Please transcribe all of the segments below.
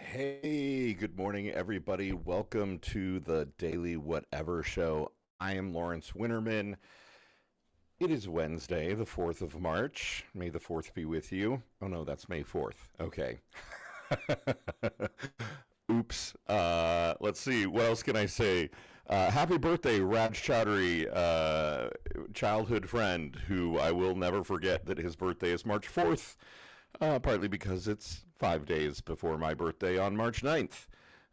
Hey, good morning, everybody. Welcome to the Daily Whatever Show. I am Lawrence Winnerman. It is Wednesday, the 4th of March. May the 4th be with you. Oh, no, that's May 4th. Okay. Oops. Let's see. What else can I say? Happy birthday, Raj Chowdhury, childhood friend, who I will never forget that his birthday is March 4th. Partly because it's 5 days before my birthday on March 9th.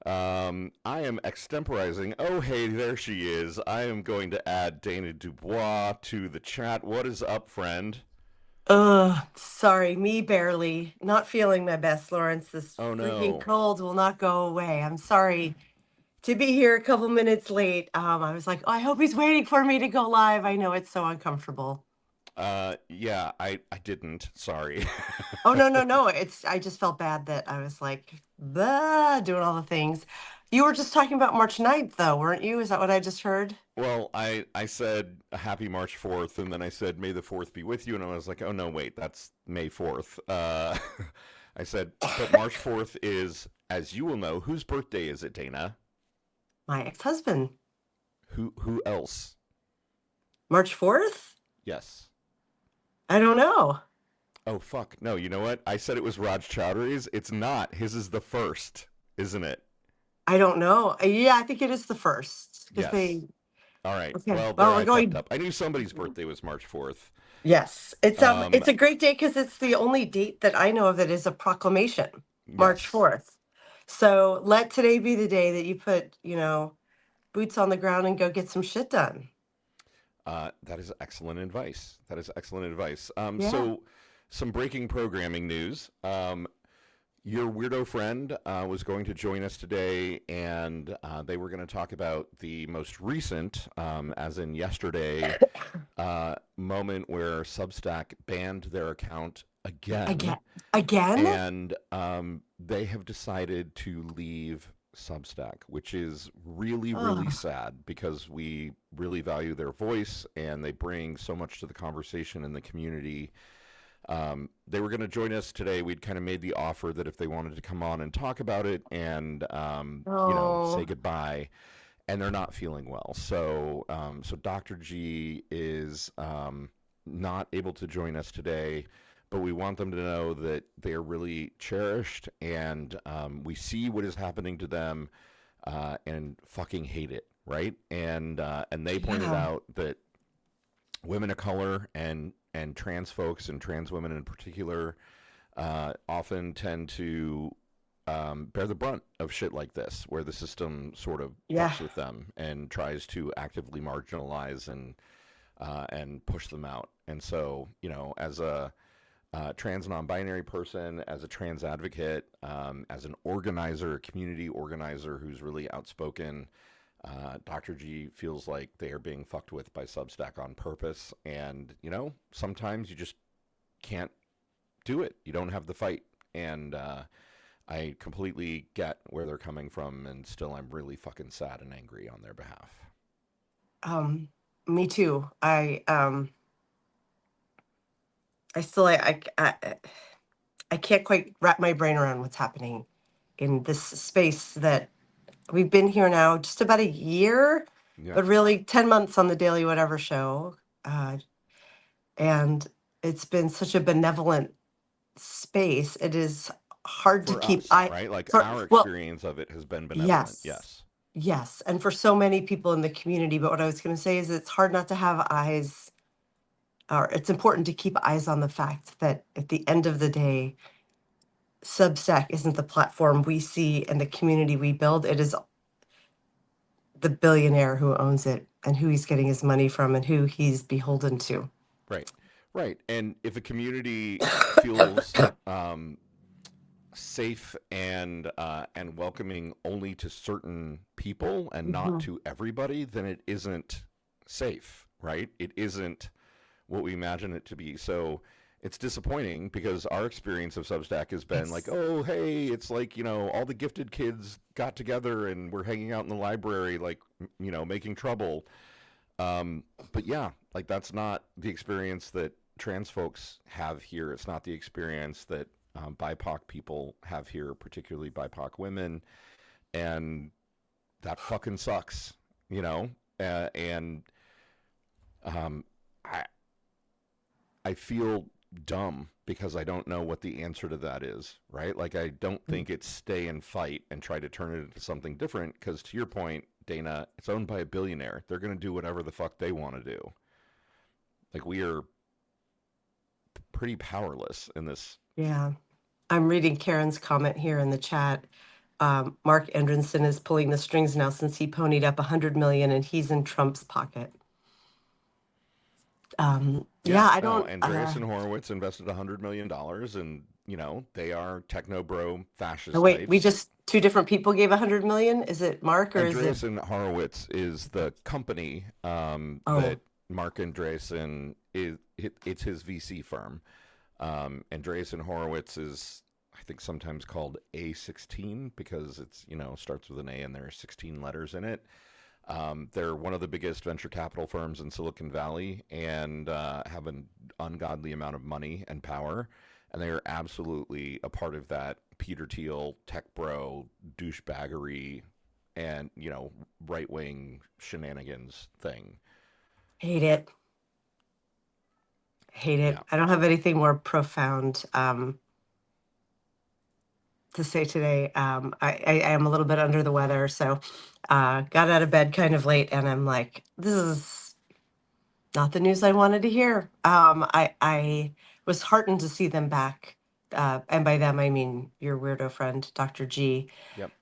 I am extemporizing. Oh, hey, there she is. I am going to add Dana Dubois to the chat. What is up, friend? Sorry, me barely. Not feeling my best, Lawrence. This Oh, freaking no. cold will not go away. I'm sorry to be here a couple minutes late. I was like, oh, I hope he's waiting for me to go live. I know it's so uncomfortable. Yeah, I didn't. Sorry. Oh, no, no, no. I just felt bad that I was like, doing all the things. You were just talking about March 9th, though, weren't you? Is that what I just heard? Well, I said happy March 4th, and then I said May the 4th be with you, and I was like, oh, no, wait, that's May 4th. I said, but March 4th is, as you will know, whose birthday is it, Dana? My ex-husband. Who else? March 4th? Yes. I don't know. Oh fuck. No, you know what? I said it was Raj Chowdhury's. It's not. His is the first, isn't it? I don't know. Yeah, I think it is the first because Yes. they, All right. okay. Well, Well, there we're I fucked going. up. I knew somebody's birthday was March 4th. Yes, Um it's a great day because it's the only date that I know of that is a proclamation, March yes. 4th. So let today be the day that you put, boots on the ground and go get some shit done. That is excellent advice. That is excellent advice. Yeah. So some breaking programming news. Your weirdo friend was going to join us today, and they were going to talk about the most recent, as in yesterday, moment where Substack banned their account again, Again. Again? and they have decided to leave Substack, which is really, really Oh, sad because we really value their voice and they bring so much to the conversation in the community. They were going to join us today. We'd kind of made the offer that if they wanted to come on and talk about it and, say oh, goodbye, and they're not feeling well. So Dr. G is not able to join us today, but we want them to know that they are really cherished, and we see what is happening to them, and fucking hate it, right? And they pointed yeah. out that women of color and trans folks and trans women in particular often tend to bear the brunt of shit like this, where the system sort of Yeah. fucks with them and tries to actively marginalize and push them out. And so, as a trans non-binary person, as a trans advocate, as an organizer, a community organizer who's really outspoken, Dr. G feels like they are being fucked with by Substack on purpose. And, sometimes you just can't do it. You don't have the fight. And I completely get where they're coming from, and still I'm really fucking sad and angry on their behalf. Um, Me too. I still, I can't quite wrap my brain around what's happening in this space that we've been here now just about a year, Yeah. but really 10 months on the Daily Whatever show. And it's been such a benevolent space. It is hard to For keep us, I right? Like for our well, experience of it has been benevolent. yes. Yes. Yes, and for so many people in the community, but what I was going to say is it's hard not to have eyes, or it's important to keep eyes on the fact that at the end of the day, Substack isn't the platform we see and the community we build. It is the billionaire who owns it and who he's getting his money from and who he's beholden to. Right. Right. And if a community feels safe and welcoming only to certain people and not Mhm. to everybody, then it isn't safe, right? It isn't what we imagine it to be. So it's disappointing because our experience of Substack has been like, Yes. oh, hey, it's like, all the gifted kids got together and we're hanging out in the library, like, making trouble. But yeah, like that's not the experience that trans folks have here. It's not the experience that BIPOC people have here, particularly BIPOC women, and that fucking sucks, you know. And um, I I feel dumb because I don't know what the answer to that is, right? Like I don't think it's stay and fight and try to turn it into something different because to your point, Dana, it's owned by a billionaire. They're going to do whatever the fuck they want to do. Like we are pretty powerless in this. Yeah. I'm reading Karen's comment here in the chat. Mark Andrenson is pulling the strings now since he ponied up 100 million and he's in Trump's pocket. Yeah, Yeah, I no, don't, Andreessen Horowitz invested $100 million and, you know, they are techno bro oh, fascist wait, we types. just, two different people gave 100 million? Is it Mark or is it, Andreessen Horowitz is the company that oh, Mark Andreessen is. It's his VC firm. Andreessen Horowitz is, I think, sometimes called A16 because it's starts with an A and there are 16 letters in it. They're one of the biggest venture capital firms in Silicon Valley and have an ungodly amount of money and power. And they are absolutely a part of that Peter Thiel, tech bro, douchebaggery, and, right wing shenanigans thing. hate it. Hate Yeah. it. I don't have anything more profound to say today. I am a little bit under the weather, so got out of bed kind of late, and I'm like, this is not the news I wanted to hear. I was heartened to see them back, and by them I mean your weirdo friend, Dr. G, Yep.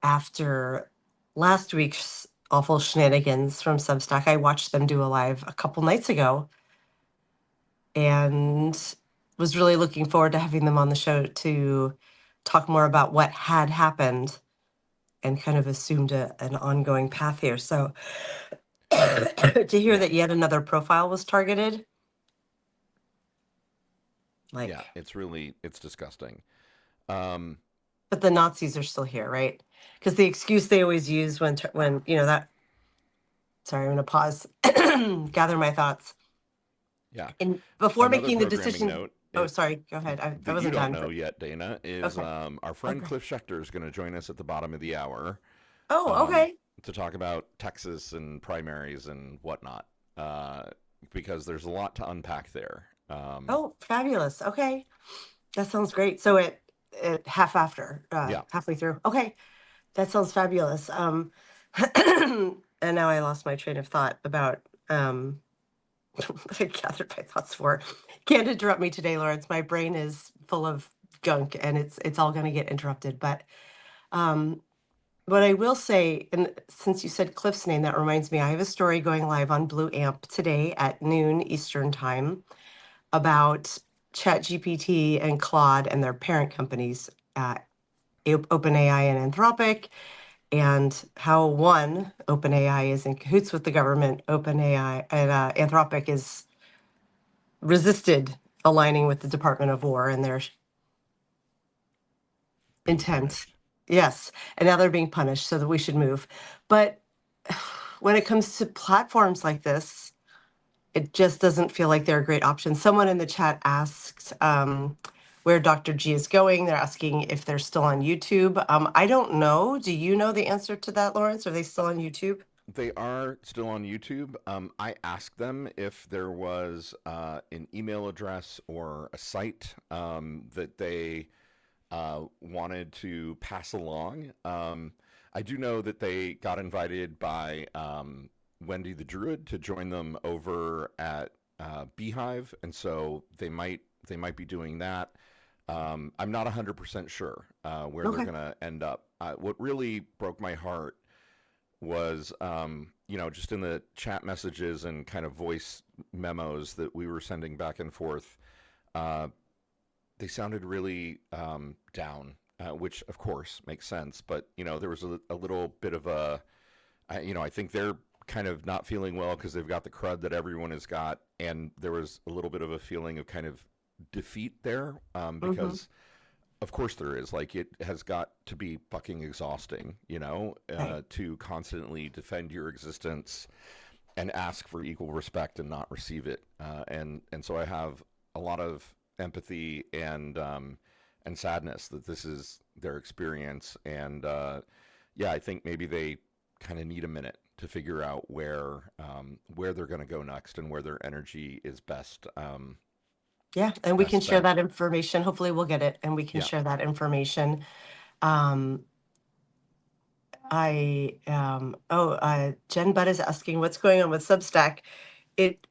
after last week's awful shenanigans from Substack. I watched them do a live a couple nights ago and was really looking forward to having them on the show to talk more about what had happened and kind of assumed an ongoing path here. So to hear Yeah. that yet another profile was targeted, Yeah. like, It's disgusting. Um, but the Nazis are still here, right? Because the excuse they always use when that. Sorry, I'm going to pause, gather my thoughts, yeah. and before Another making the programming decision. note Oh, sorry, go ahead. I that you wasn't don't done, know but yet, Dana, is okay, our friend okay. Cliff Schecter is going to join us at the bottom of the hour Oh, um, okay. to talk about Texas and primaries and whatnot, uh, because there's a lot to unpack there. Oh, fabulous. Okay. That sounds great. So it half after, Yeah, halfway through. Okay, that sounds fabulous. And now I lost my train of thought about what I gathered my thoughts for. Can't interrupt me today, Lawrence. My brain is full of junk, and it's all going to get interrupted. But um, what I will say, and since you said Cliff's name, that reminds me, I have a story going live on Blue Amp today at noon Eastern time about ChatGPT and Claude and their parent companies, OpenAI and Anthropic, and how one, OpenAI, is in cahoots with the government. OpenAI and Anthropic is resisted aligning with the Department of War and their being intent. punished. Yes, and now they're being punished, so that we should move. But when it comes to platforms like this, it just doesn't feel like they're a great option. Someone in the chat asked where Dr. G is going. They're asking if they're still on YouTube. I don't know. Do you know the answer to that, Lawrence? Are they still on YouTube? They are still on YouTube. I asked them if there was an email address or a site that they wanted to pass along. I do know that they got invited by Wendy the Druid to join them over at Beehive, and so they might be doing that. I'm not 100% sure where they're Okay. going to end up. What really broke my heart was, just in the chat messages and kind of voice memos that we were sending back and forth. Uh, they sounded really down, which of course makes sense. But there was a little bit of I think they're kind of not feeling well because they've got the crud that everyone has got, and there was a little bit of a feeling of kind of defeat there Mm-hmm. because of course there is. Like it has got to be fucking exhausting, Right. to constantly defend your existence and ask for equal respect and not receive it. And so I have a lot of empathy and sadness that this is their experience. And yeah, I think maybe they kind of need a minute to figure out where they're going to go next and where their energy is Yeah, and we best can share spent. that information. Hopefully we'll get it and we can Yeah, share that information. Um, Jen Budd is asking what's going on with Substack. It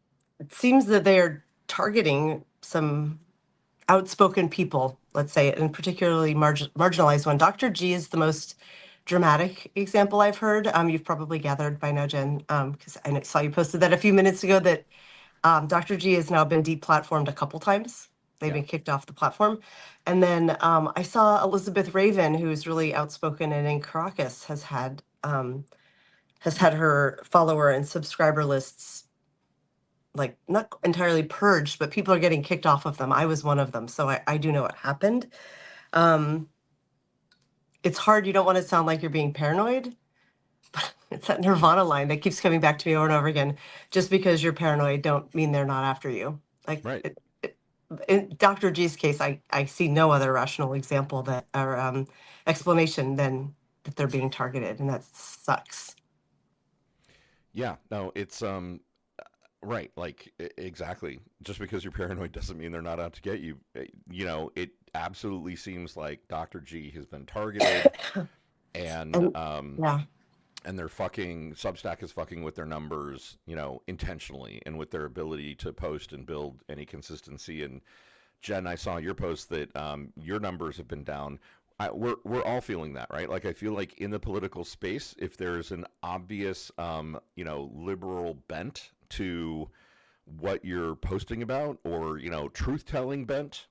seems that they're targeting some outspoken people, let's say, and particularly marginalized one. Dr. G is the most dramatic example I've heard. You've probably gathered by now, Jen, because I saw you posted that a few minutes ago that Dr. G has now been deplatformed a couple times. They've yeah, been kicked off the platform. And then I saw Elizabeth Raven, who is really outspoken and in Caracas, has had her follower and subscriber lists like not entirely purged, but people are getting kicked off of them. I was one of them, so I do know what happened. Um, it's hard. You don't want to sound like you're being paranoid. It's that Nirvana line that keeps coming back to me over and over again. Just because you're paranoid, don't mean they're not after you. Like right. in Dr. G's case, I see no other rational example that or explanation than that they're being targeted, and that sucks. Yeah, no, it's right, like exactly. Just because you're paranoid doesn't mean they're not out to get you. You know, it absolutely seems like Dr. G has been targeted, and And yeah, they're fucking Substack is fucking with their numbers, you know, intentionally and with their ability to post and build any consistency. And Jen, I saw your post that your numbers have been down. We're all feeling that, right? Like I feel like in the political space, if there's an obvious, you know, liberal bent to what you're posting about, or you know, truth telling bent,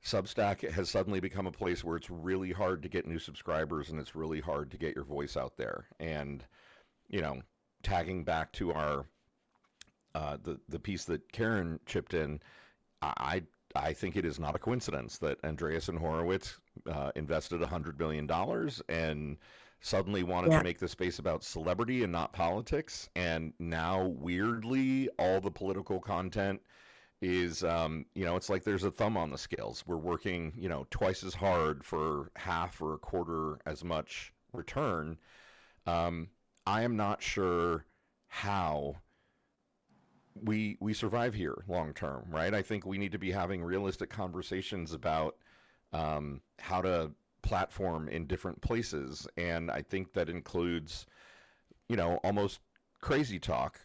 Substack has suddenly become a place where it's really hard to get new subscribers and it's really hard to get your voice out there. And you know, tagging back to our the piece that Karen chipped in, I I think it is not a coincidence that Andreessen Horowitz invested $100 million and suddenly wanted to yeah, make the space about celebrity and not politics. And now, weirdly, all the political content is, you know, it's like there's a thumb on the scales. We're working, you know, twice as hard for half or a quarter as much return. Um, I am not sure how we survive here long term, right? I think we need to be having realistic conversations about how to platform in different places, and I think that includes, you know, almost crazy talk.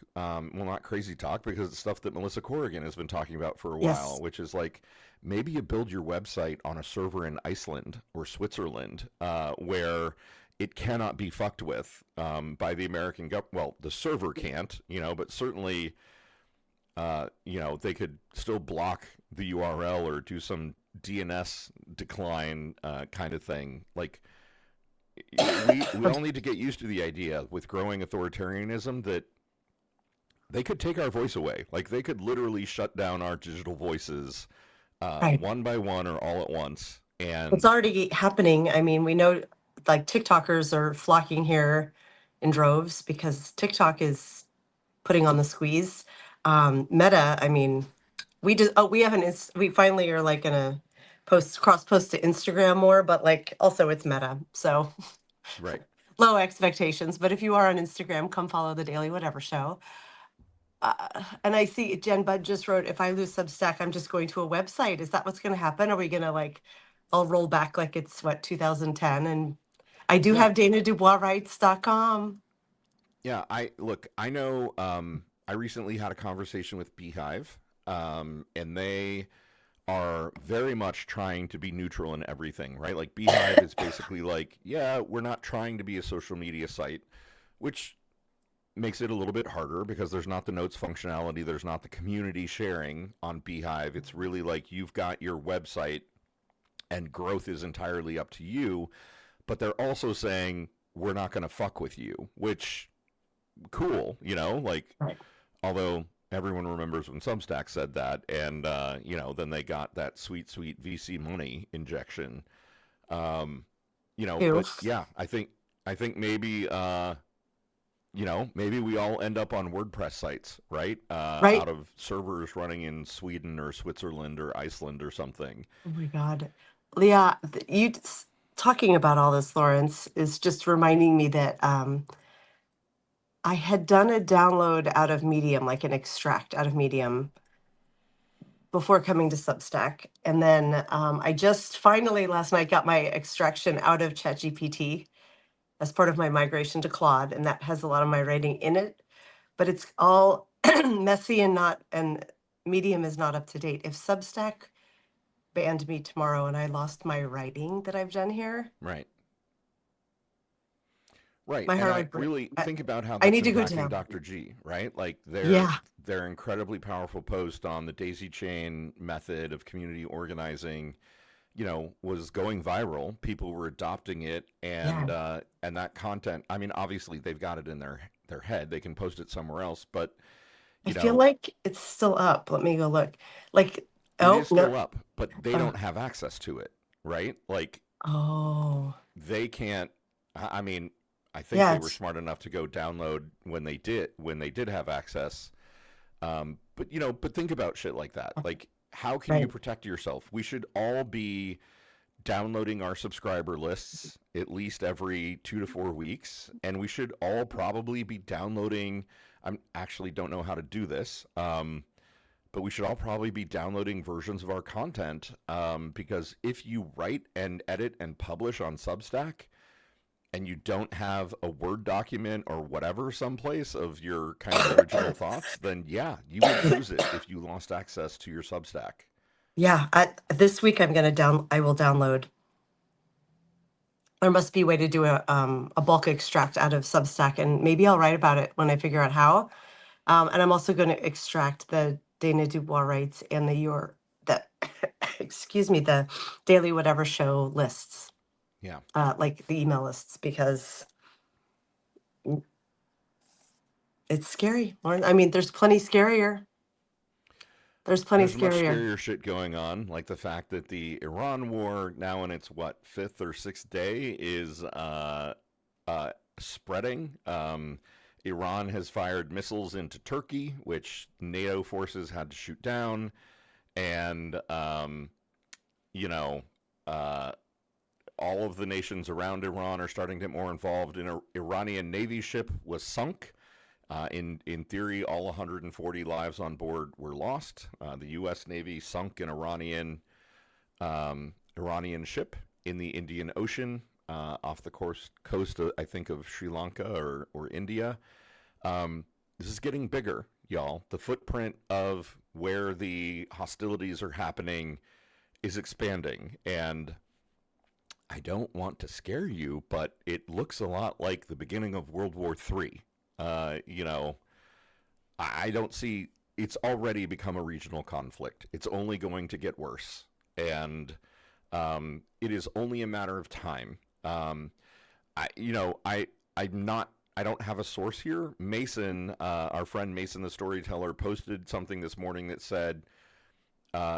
Well, not crazy talk because it's stuff that Melissa Corrigan has been talking about for a while, yes, which is like maybe you build your website on a server in Iceland or Switzerland, where it cannot be fucked with by the American government. Well, the server can't, you know, but certainly you know, they could still block the URL or do some DNS decline kind of thing. Like we all need to get used to the idea with growing authoritarianism that they could take our voice away. Like they could literally shut down our digital voices right. one by one or all at once. It's And already happening. I mean, we know like TikTokers are flocking here in droves because TikTok is putting on the squeeze. Meta, I mean, we have we finally are like gonna cross post to Instagram more, but like also it's Meta, so right, low expectations. But if you are on Instagram, come follow the Daily Whatever Show. And I see Jen Budd just wrote, if I lose Substack, I'm just going to a website. Is that what's going to happen? Are we going to like, I'll roll back like it's what, 2010? And I do yeah, have DanaDuboisWrites.com. yeah. I look. I know. I recently had a conversation with Beehive, and they are very much trying to be neutral in everything, right? Like Beehive is basically like, yeah, we're not trying to be a social media site, which makes it a little bit harder because there's not the notes functionality, there's not the community sharing on Beehive. It's really like you've got your website and growth is entirely up to you, but they're also saying we're not going to fuck with you, which cool, you know, like Right. although everyone remembers when Substack said that, and you know, then they got that sweet, sweet VC money injection. Um, you know, Ew. but yeah, I think maybe maybe we all end up on WordPress sites, right? Right? Out of servers running in Sweden or Switzerland or Iceland or something. Oh my God. Leah, talking about all this, Lawrence, is just reminding me that I had done a download out of Medium, like an extract out of Medium before coming to Substack. And then I just finally last night got my extraction out of ChatGPT as part of my migration to Claude. And that has a lot of my writing in it, but it's all messy and Medium is not up to date. If Substack banned me tomorrow and I lost my writing that I've done here, Right. Right. my And heart I would break. really think about how I that's need to go impacting down. Dr. G, right? Like Yeah, their incredibly powerful post on the daisy chain method of community organizing, was going viral. People were adopting it, yeah. and that content, I mean, obviously they've got it in their head. They can post it somewhere else, but I you feel know, like it's still up. Let me go look. Like, it oh is no. still up, but they Uh, don't have access to it, right? Like oh, they can't. I mean, I think yeah. they were It's smart enough to go download when they did have access. But think about shit like that. Like, how can you right. protect yourself? We should all be downloading our subscriber lists at least every 2 to 4 weeks, and we should all probably be downloading. I actually don't know how to do this, but we should all probably be downloading versions of our content, because if you write and edit and publish on Substack and you don't have a Word document or whatever someplace of your kind of original thoughts, then yeah, you would lose it if you lost access to your Substack. Yeah. This week I will download. There must be a way to do a bulk extract out of Substack, and maybe I'll write about it when I figure out how. And I'm also going to extract the Dana Dubois rights and the excuse me, the Daily Whatever Show lists, Yeah. like the email lists, because it's scary. Lauren. I mean, there's plenty scarier. There's plenty There's much scarier. scarier shit going on, like the fact that the Iran war, now in its fifth or sixth day, is uh, spreading. Iran has fired missiles into Turkey, which NATO forces had to shoot down, and you know, uh, all of the nations around Iran are starting to get more involved. An Iranian Navy ship was sunk. In theory, all 140 lives on board were lost. The U.S. Navy sunk an Iranian ship in the Indian Ocean, off the coast of, I think, of Sri Lanka or India. This is getting bigger, y'all. The footprint of where the hostilities are happening is expanding, and I don't want to scare you, but it looks a lot like the beginning of World War III. Uh, you know, I don't see it's already become a regional conflict. It's only going to get worse, and it is only a matter of time. I, you know, I'm not. I don't have a source here. Mason, our friend Mason, the storyteller, posted something this morning that said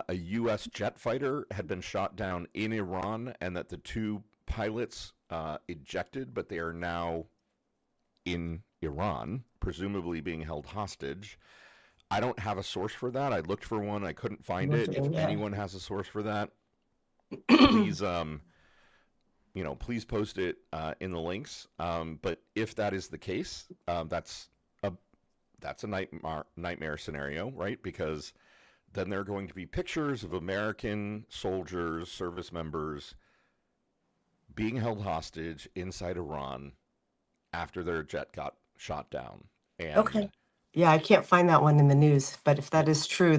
a U.S. jet fighter had been shot down in Iran, and that the two pilots ejected, but they are now in Iran, presumably being held hostage. I don't have a source for that. I looked for one, I couldn't find it. If Yeah. anyone has a source for that, please, please post it in the links. But if that is the case, a that's a nightmare scenario, right? Because then there are going to be pictures of American soldiers, service members being held hostage inside Iran after their jet got shot down. And Okay. Yeah, I can't find that one in the news, but if that yeah, is true,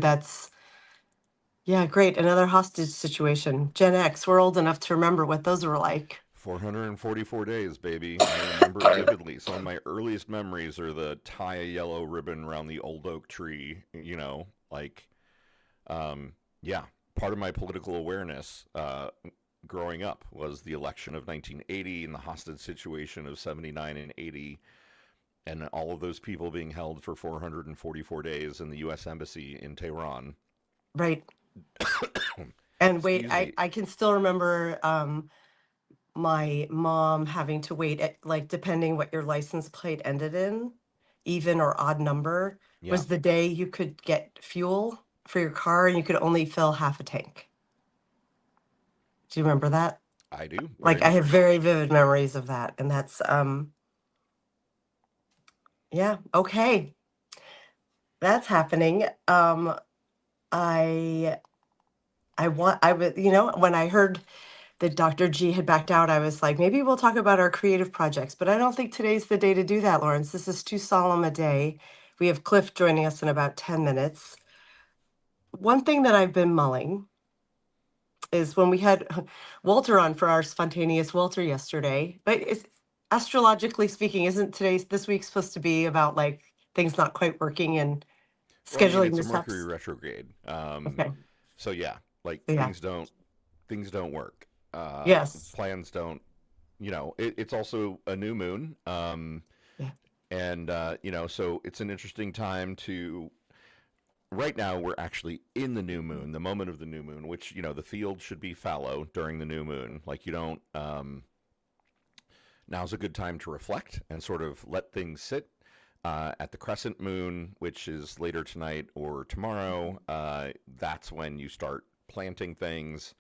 yeah, great. Another hostage situation. Gen X, we're old enough to remember what those were like. 444 days, baby. I remember it vividly. Some of my earliest memories are the tie a yellow ribbon around the old oak tree, yeah, part of my political awareness growing up was the election of 1980 and the hostage situation of 79 and 80, and all of those people being held for 444 days in the U.S. Embassy in Tehran. Right. And wait, Excuse me. I can still remember my mom having to wait at, like, depending what your license plate ended in, even or odd number, Yeah, was the day you could get fuel for your car and you could only fill half a tank. Do you remember that? I do very Like, I have much. very vivid memories of that, and that's, yeah, okay, that's happening. I I would, when I heard that Dr. G had backed out, I was like, maybe we'll talk about our creative projects, but I don't think today's the day to do that, Lawrence. This is too solemn a day. We have Cliff joining us in about 10 minutes. One thing that I've been mulling is when we had Walter on for our spontaneous Walter yesterday, but it's astrologically speaking, isn't this week supposed to be about like things not quite working and Well, I mean, scheduling it's a Mercury mishaps? retrograde. Okay. So yeah, like So yeah. things don't work. Yes. Plans don't. It's also a new moon. Yeah. And so it's an interesting time to. Right now, we're actually in the new moon, the moment of the new moon, which the field should be fallow during the new moon. Like you don't. Now's a good time to reflect and sort of let things sit. At the crescent moon, which is later tonight or tomorrow, that's when you start planting things.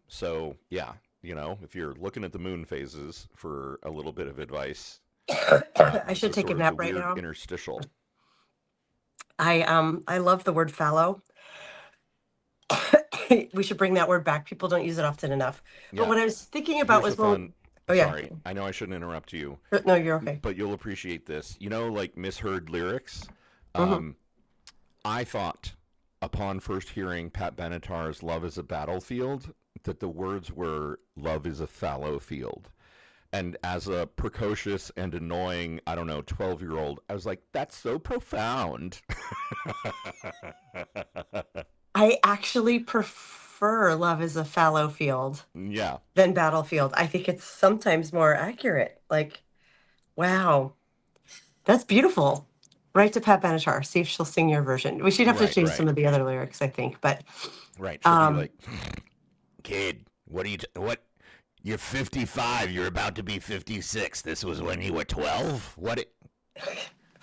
So yeah, if you're looking at the moon phases for a little bit of advice, I this should is take a sort of the nap right weird now. interstitial. I love the word fallow. We should bring that word back. People don't use it often enough. But Yeah. what I was thinking about Here's a was when fun. oh yeah. Sorry, I know I shouldn't interrupt you, No, you're okay. but you'll appreciate this. Like misheard lyrics. Hmm. Um, I thought, upon first hearing Pat Benatar's "Love Is a Battlefield," that the words were "Love is a fallow field." And as a precocious and annoying, I don't know, 12-year-old, I was like, that's so profound. I actually prefer love is a fallow field Yeah, than battlefield. I think it's sometimes more accurate. Like, wow, that's beautiful. Write to Pat Benatar. See if she'll sing your version. We should have to right, change some right, of the other lyrics, I think. But right. She'll be um, like, kid, what? You're 55. You're about to be 56. This was when you were 12?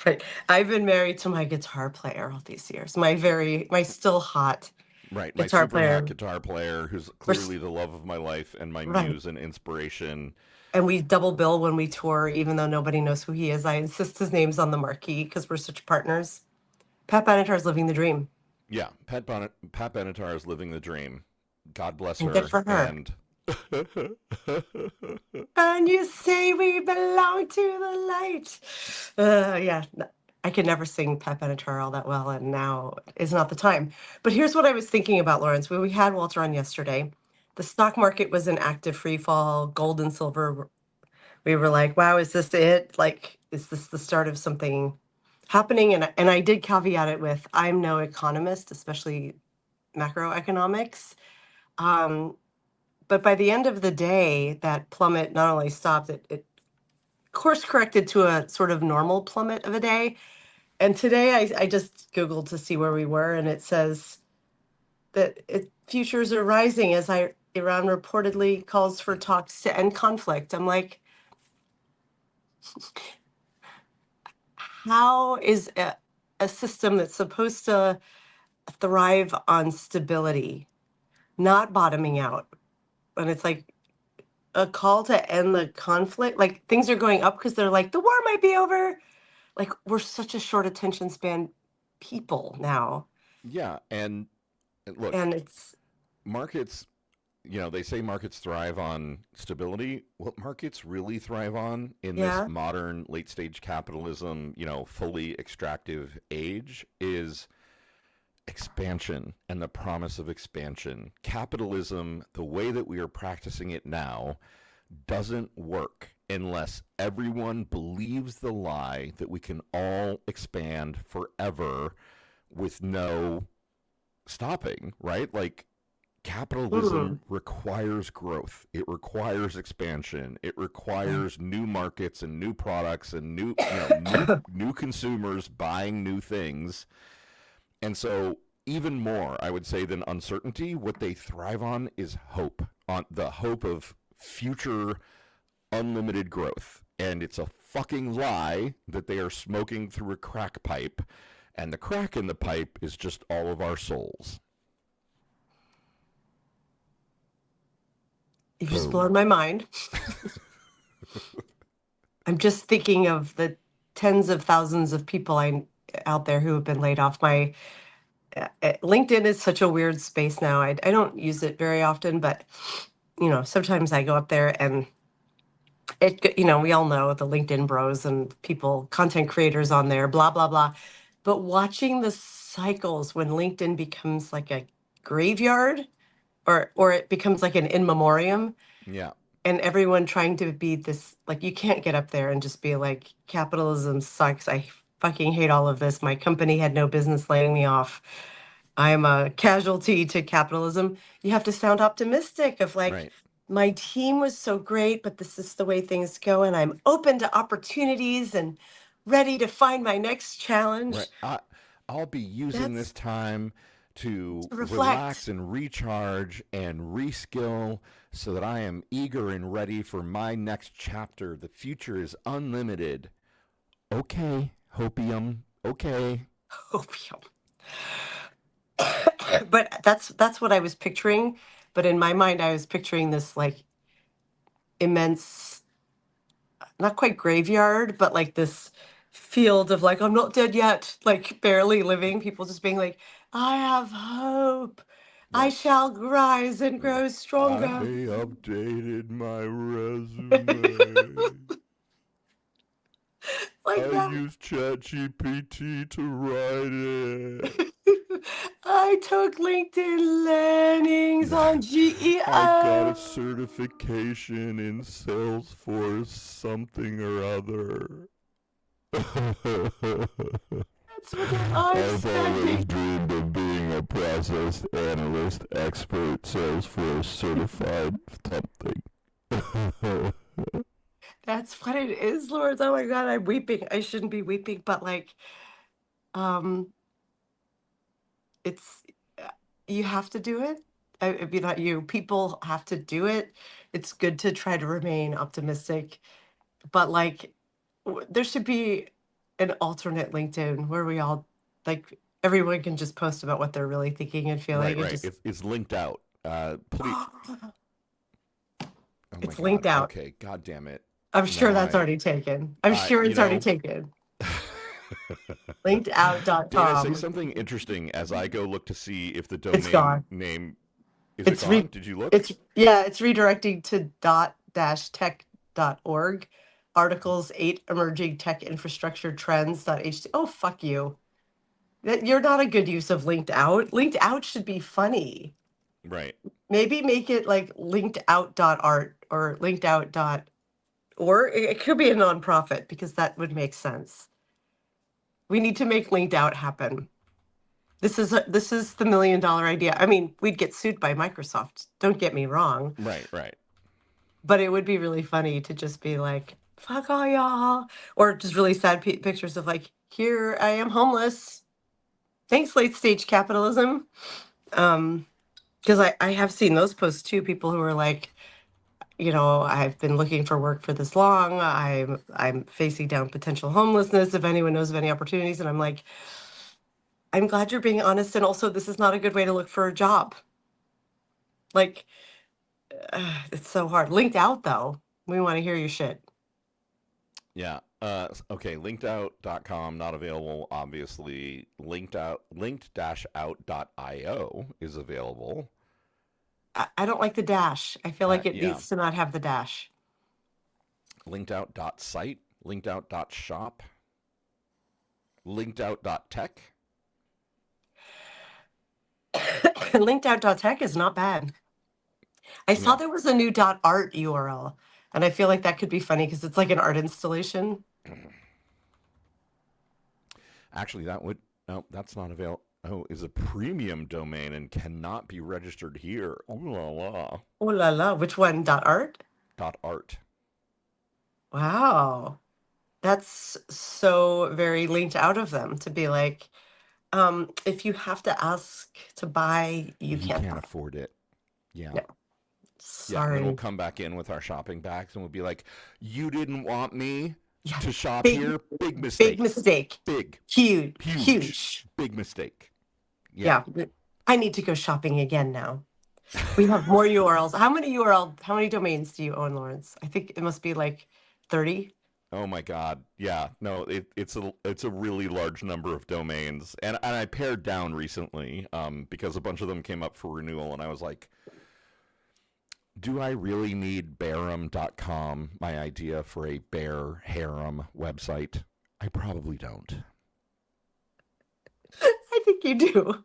right. I've been married to my guitar player all these years. My still hot Right, my guitar super hot player. guitar player who's We're clearly the love of my life and my right. muse and inspiration. And we double bill when we tour, even though nobody knows who he is. I insist his name's on the marquee because we're such partners. Pat Benatar's living the dream. Yeah, Pat Benatar is living the dream. God bless And good her. for her. And And you say we belong to the light. Yeah, I could never sing Pat Benatar all that well, and now is not the time. But here's what I was thinking about, Lawrence. When we had Walter on yesterday, the stock market was in active free fall, gold and silver. We were like, wow, is this it? Like, is this the start of something happening? And I did caveat it with, I'm no economist, especially macroeconomics. Um, but by the end of the day, that plummet not only stopped, it course corrected to a sort of normal plummet of a day. And today I just Googled to see where we were, and it says that futures are rising as Iran reportedly calls for talks to end conflict. I'm like, how is a system that's supposed to thrive on stability not bottoming out? And it's like a call to end the conflict. Like things are going up because they're like, the war might be over. Like we're such a short attention span people now. yeah, and look, And it's markets, they say markets thrive on stability. What markets really thrive on in this yeah. modern late stage capitalism, fully extractive age is expansion and the promise of expansion. Capitalism, the way that we are practicing it now, doesn't work unless everyone believes the lie that we can all expand forever with no stopping, right? Like capitalism Mm. requires growth. It requires expansion. It Right. requires new markets and new products and new consumers buying new things. And so even more, I would say, than uncertainty, what they thrive on is hope. On the hope of future unlimited growth. And it's a fucking lie that they are smoking through a crack pipe. And the crack in the pipe is just all of our souls. You've just blown my mind. I'm just thinking of the tens of thousands of people out there who have been laid off. My LinkedIn is such a weird space now. I don't use it very often, but sometimes I go up there and we all know the LinkedIn bros and people, content creators on there, blah, blah, blah. But watching the cycles when LinkedIn becomes like a graveyard or it becomes like an in memoriam. Yeah. And everyone trying to be this, like, you can't get up there and just be like, capitalism sucks. I fucking hate all of this. My company had no business laying me off. I'm a casualty to capitalism. You have to sound optimistic of like, Right. my team was so great, but this is the way things go. And I'm open to opportunities and ready to find my next challenge. Right. I'll be using That's this time to to reflect. relax and recharge and reskill so that I am eager and ready for my next chapter. The future is unlimited. Okay, hopium. Okay. Opium. But that's what I was picturing. But in my mind, I was picturing this like immense, not quite graveyard, but like this field of like, I'm not dead yet, like barely living, people just being like, I have hope. I Right. shall rise and grow I stronger. updated my resume. Like I that. used ChatGPT to write it. I took LinkedIn learnings on I got a GEO. certification in Salesforce something or other. That's what I'm I've always spending. dreamed of being a process analyst, expert, Salesforce certified something. That's what it is, Lord. Oh my God, I'm weeping. I shouldn't be weeping, but like, um, it's you have to do it. I mean, not you. People have to do it. It's good to try to remain optimistic, but like, there should be an alternate LinkedIn where we all like everyone can just post about what they're really thinking and Right, feeling, and right. just It's linked out. Please. Oh my it's God. linked out. Okay. God damn it. I'm sure Now that's I. already taken. I'm sure You it's already know. taken. Linkedout dot Did I say com. something interesting as I go look to see if the It's domain gone. name is it It's gone? re Did you look? it's yeah, it's redirecting to dot-tech.org. Articles 8 emerging tech infrastructure trends.ht. Oh, fuck you. You're not a good use of linked out. Linked out should be funny. Right. Maybe make it like linked out dot art or linked out dot, or it could be a nonprofit because that would make sense. We need to make linked out happen. This is the $1 million idea. I mean, we'd get sued by Microsoft. Don't get me wrong. Right. Right. But it would be really funny to just be like, fuck all y'all. Or just really sad pictures of like, here I am homeless. Thanks, late stage capitalism. Because I have seen those posts too. People who are like, I've been looking for work for this long. I'm facing down potential homelessness. If anyone knows of any opportunities, and I'm like, I'm glad you're being honest. And also, this is not a good way to look for a job. Like, it's so hard. Linked out though. We want to hear your shit. Yeah. Okay. Linkedout.com not available. Obviously, linked-out.io is available. I don't like the dash. I feel like it Yeah. needs to not have the dash. Linkedout.site, linkedout.shop, linkedout.tech. Linked.tech is not bad. I saw Yeah. there was a new .art URL, and I feel like that could be funny because it's like an art installation. Actually, that would. No, that's not available. Oh, is a premium domain and cannot be registered here. Oh la la. Oh la la, which one? .art? .art. Wow. That's so very linked out of them to be like, if you have to ask to buy, you You can't can't buy. afford it. Yeah. No. Yeah, and then we'll Sorry. come back in with our shopping bags and we'll be like, "You didn't want me Yeah. to shop Big, here? Big big mistake. mistake. Big, Huge, huge, huge. big mistake." Yeah. Yeah. I need to go shopping again now. We have more URLs. How many domains do you own, Lawrence? I think it must be like 30. Oh my God. Yeah. No, it's a really large number of domains. And I pared down recently because a bunch of them came up for renewal and I was like, do I really need Barum.com, my idea for a bear harem website? I probably don't. I think you do.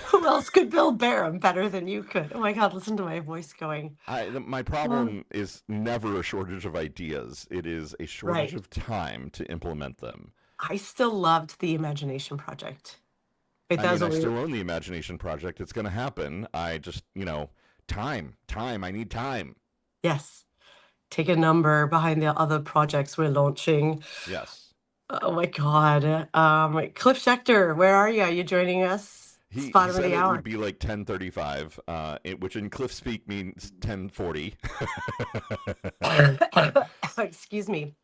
Who else could build Barham better than you could? Oh my God, listen to my voice going. My Oh, problem is never a shortage of ideas. It is a shortage right. of time to implement them. I still loved the Imagination Project. Wait, I that was mean, I what we were. still own the Imagination Project. It's going to happen. I just, time. I need time. Yes. Take a number behind the other projects we're launching. Yes. Oh my God. Cliff Schecter, where are you? Are you joining us? It's He bottom of said the it would hour. be like 10:35, which in Cliff speak means 10:40. Excuse me.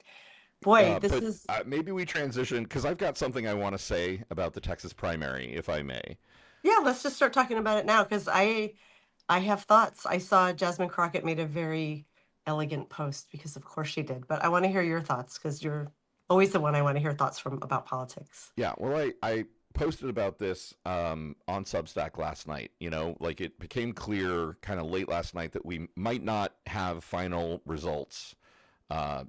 Boy, this But is, maybe we transition because I've got something I want to say about the Texas primary, if I may. yeah, let's just start talking about it now because I have thoughts. I saw Jasmine Crockett made a very elegant post because of course she did, but I want to hear your thoughts because you're always the one I want to hear thoughts from about politics. Yeah, well, I posted about this on Substack last night. Like it became clear kind of late last night that we might not have final results uh,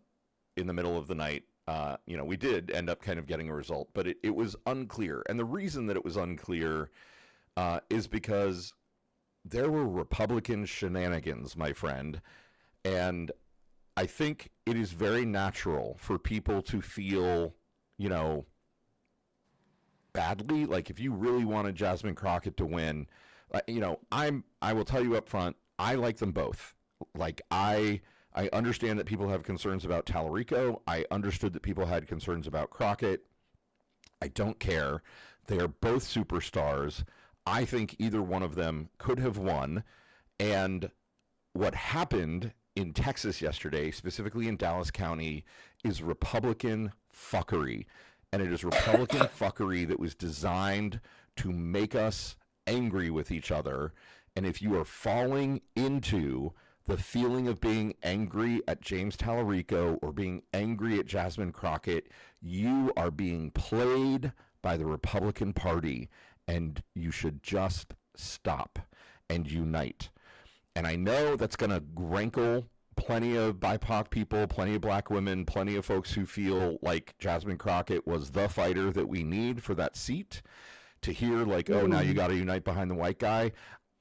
in the middle of the night. We did end up kind of getting a result, but it was unclear. And the reason that it was unclear is because there were Republican shenanigans, my friend. And I think it is very natural for people to feel, you know, badly. Like if you really wanted Jasmine Crockett to win, I will tell you up front, I like them both. Like I understand that people have concerns about Tallarico. I understood that people had concerns about Crockett. I don't care. They are both superstars. I think either one of them could have won. And what happened in Texas yesterday, specifically in Dallas County, is Republican fuckery. And it is Republican fuckery that was designed to make us angry with each other. And if you are falling into the feeling of being angry at James Tallarico or being angry at Jasmine Crockett, you are being played by the Republican Party, and you should just stop and unite. And I know that's going to rankle plenty of BIPOC people, plenty of black women, plenty of folks who feel like Jasmine Crockett was the fighter that we need for that seat. To hear like, oh, now you Hmm. got to unite behind the white guy.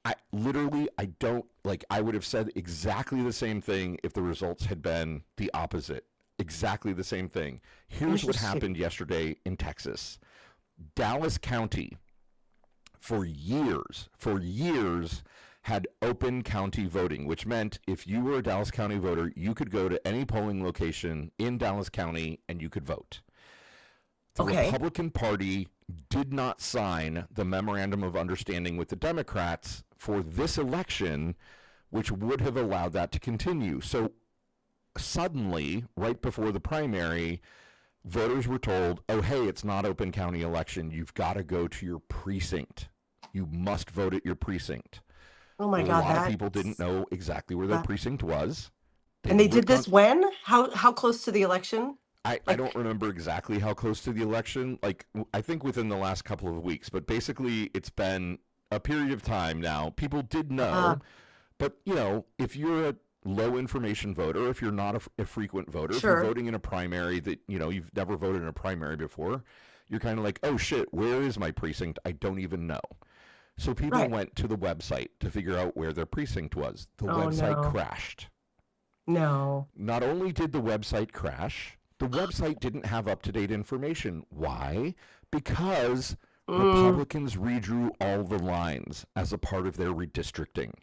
I don't like, I would have said exactly the same thing if the results had been the opposite. Exactly the same thing. Here's what Interesting. happened yesterday in Texas. Dallas County, for years, had open county voting, which meant if you were a Dallas County voter, you could go to any polling location in Dallas County and you could vote. The Okay. Republican Party did not sign the memorandum of understanding with the Democrats for this election, which would have allowed that to continue. So suddenly, right before the primary, voters were told, oh, hey, it's not open county election. You've got to go to your precinct. You must vote at your precinct. Oh my Well, a God, lot of people didn't that's know exactly where their that. precinct was. They And they did looked on. this when? How close to the election? I don't Like, remember exactly how close to the election. Like, I think within the last couple of weeks, but basically it's been a period of time now. People did uh, know, but if you're a low information voter, if you're not a frequent voter, if you're sure. voting in a primary that you've never voted in a primary before, you're kind of like, oh shit, where is my precinct? I don't even know. So people Right. went to the website to figure out where their precinct was. The Oh website no. crashed. No. Not only did the website crash, the website didn't have up to date information. Why? Because Mm, Republicans redrew all the lines as a part of their redistricting.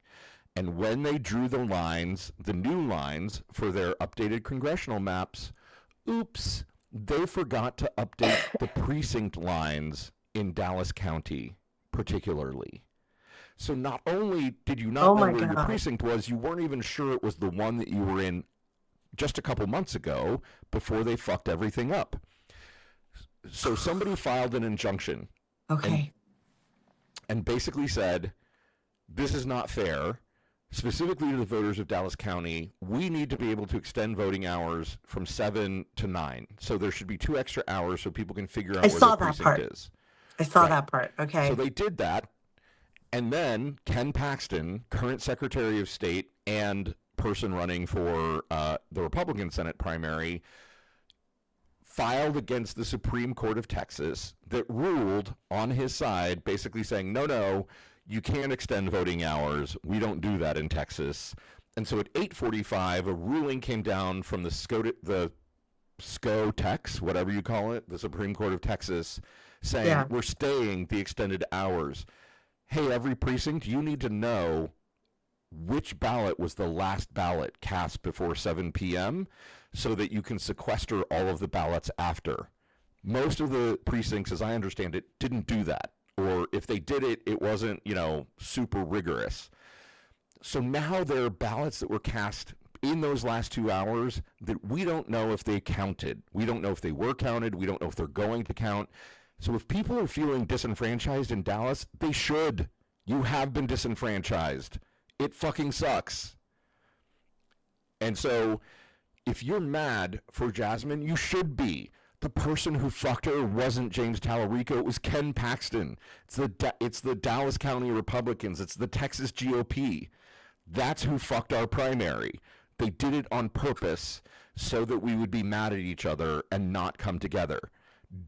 And when they drew the lines, the new lines for their updated congressional maps, oops, they forgot to update the precinct lines in Dallas County, particularly. So not only did you not Oh know my where your God. precinct was, you weren't even sure it was the one that you were in just a couple months ago before they fucked everything up. So somebody filed an injunction and Okay. and basically said, this is not fair. Specifically to the voters of Dallas County, we need to be able to extend voting hours from 7 to 9. So there should be 2 extra hours so people can figure I out where their saw that precinct part. is. I saw Right. that part. So Okay. they did that. And then Ken Paxton, current Secretary of State and person running for the Republican Senate primary, filed against the Supreme Court of Texas that ruled on his side, basically saying, no, you can't extend voting hours. We don't do that in Texas. And so at 8:45, a ruling came down from the SCO-Tex, whatever you call it, the Supreme Court of Texas, saying Yeah. we're staying the extended hours. Hey, every precinct, you need to know which ballot was the last ballot cast before 7 p.m. so that you can sequester all of the ballots after. Most of the precincts, as I understand it, didn't do that. Or if they did it, it wasn't, super rigorous. So now there are ballots that were cast in those last 2 hours that we don't know if they counted. We don't know if they were counted. We don't know if they're going to count. So if people are feeling disenfranchised in Dallas, they should. You have been disenfranchised. It fucking sucks. And so if you're mad for Jasmine, you should be. The person who fucked her wasn't James Tallarico. It was Ken Paxton. It's the Dallas County Republicans. It's the Texas GOP. That's who fucked our primary. They did it on purpose so that we would be mad at each other and not come together.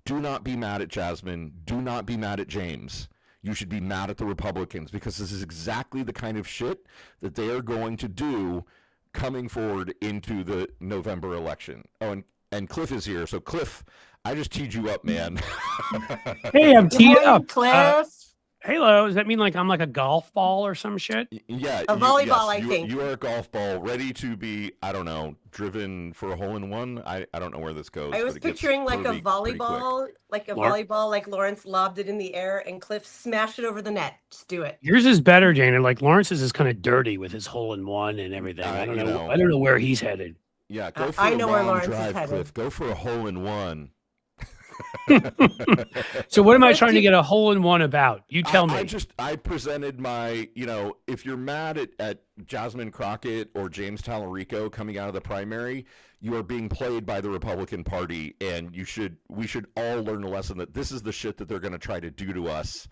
Do not be mad at Jasmine. Do not be mad at James. You should be mad at the Republicans because this is exactly the kind of shit that they are going to do coming forward into the November election. Oh, and Cliff is here. So, Cliff, I just teed you up, man. Hey, I'm teed up. Cliff. Halo, does that mean like I'm like a golf ball or some shit? Yeah. A volleyball, I you, think. You are a golf ball ready to be, I don't know, driven for a hole-in-one. I don't know where this goes. I was picturing like a volleyball, like Lawrence lobbed it in the air and Cliff smashed it over the net. Just do it. Yours is better, Dana. Like Lawrence's is kind of dirty with his hole-in-one and everything. I don't know. I don't know where he's headed. Yeah, go for I the know where long Lawrence drive, is headed. Cliff. Go for a hole-in-one. So what am I trying to get a hole-in-one about? You tell me. I presented my, if you're mad at Jasmine Crockett or James Tallarico coming out of the primary, you are being played by the Republican Party, and we should all learn a lesson that this is the shit that they're going to try to do to us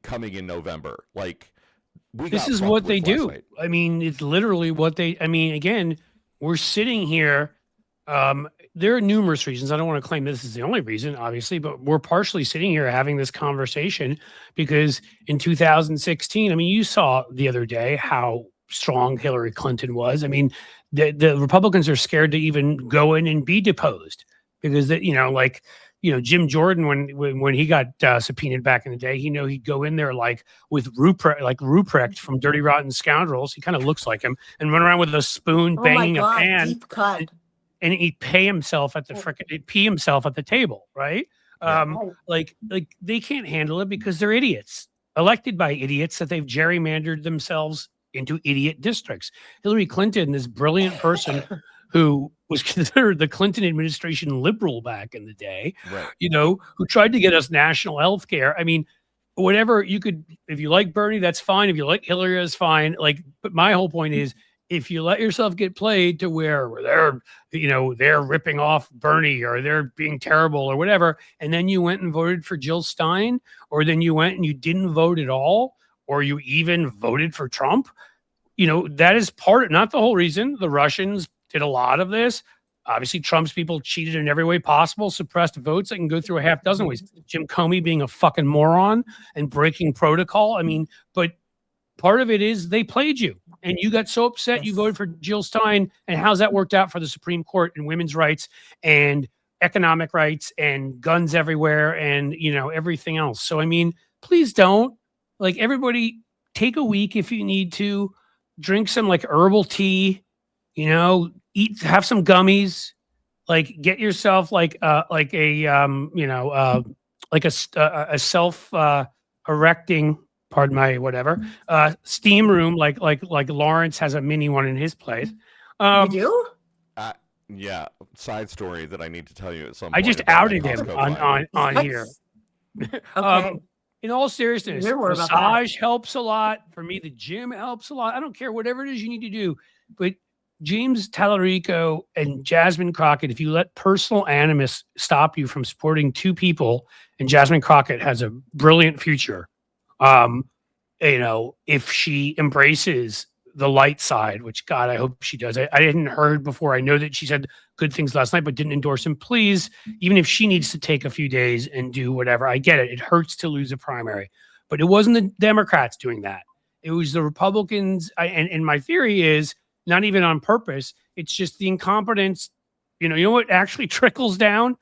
coming in November. Like, this is what they do. Night. I mean, it's literally what they. I mean, again, we're sitting here. There are numerous reasons. I don't want to claim this is the only reason, obviously, but we're partially sitting here having this conversation because in 2016, I mean, you saw the other day how strong Hillary Clinton was. I mean, the Republicans are scared to even go in and be deposed because Jim Jordan, when he got subpoenaed back in the day, he'd go in there like with Ruprecht from Dirty Rotten Scoundrels. He kind of looks like him and run around with a spoon, banging a pan. Deep cut. And he'd pee himself at the table, right? Like they can't handle it because they're idiots, elected by idiots that they've gerrymandered themselves into idiot districts. Hillary Clinton, this brilliant person who was considered the Clinton administration liberal back in the day, right. Who tried to get us national health care. I mean, whatever you could, if you like Bernie, that's fine. If you like Hillary, that's fine. But my whole point is, if you let yourself get played to where they're ripping off Bernie or they're being terrible or whatever, and then you went and voted for Jill Stein, or then you went and you didn't vote at all, or you even voted for Trump, that is not the whole reason. The Russians did a lot of this. Obviously, Trump's people cheated in every way possible, suppressed votes that can go through a half dozen ways. Jim Comey being a fucking moron and breaking protocol. I mean, but part of it is they played you. And you got so upset you voted for Jill Stein. And how's that worked out for the Supreme Court and women's rights and economic rights and guns everywhere and, everything else. So, I mean, please don't. Everybody take a week if you need to. Drink some herbal tea, have some gummies, get yourself a self erecting pardon my whatever, steam room, like Lawrence has a mini one in his place. You do? Yeah, side story that I need to tell you at some I point. just about my outed him Costco on find. here. Okay. In all seriousness, Hear more about that. massage helps a lot. For me, the gym helps a lot. I don't care, whatever it is you need to do. But James Tallarico and Jasmine Crockett, if you let personal animus stop you from supporting two people, and Jasmine Crockett has a brilliant future, if she embraces the light side, which God, I hope she does. I hadn't heard before. I know that she said good things last night, but didn't endorse him. Please, even if she needs to take a few days and do whatever, I get it. It hurts to lose a primary, but it wasn't the Democrats doing that. It was the Republicans. And my theory is not even on purpose. It's just the incompetence. You know what actually trickles down?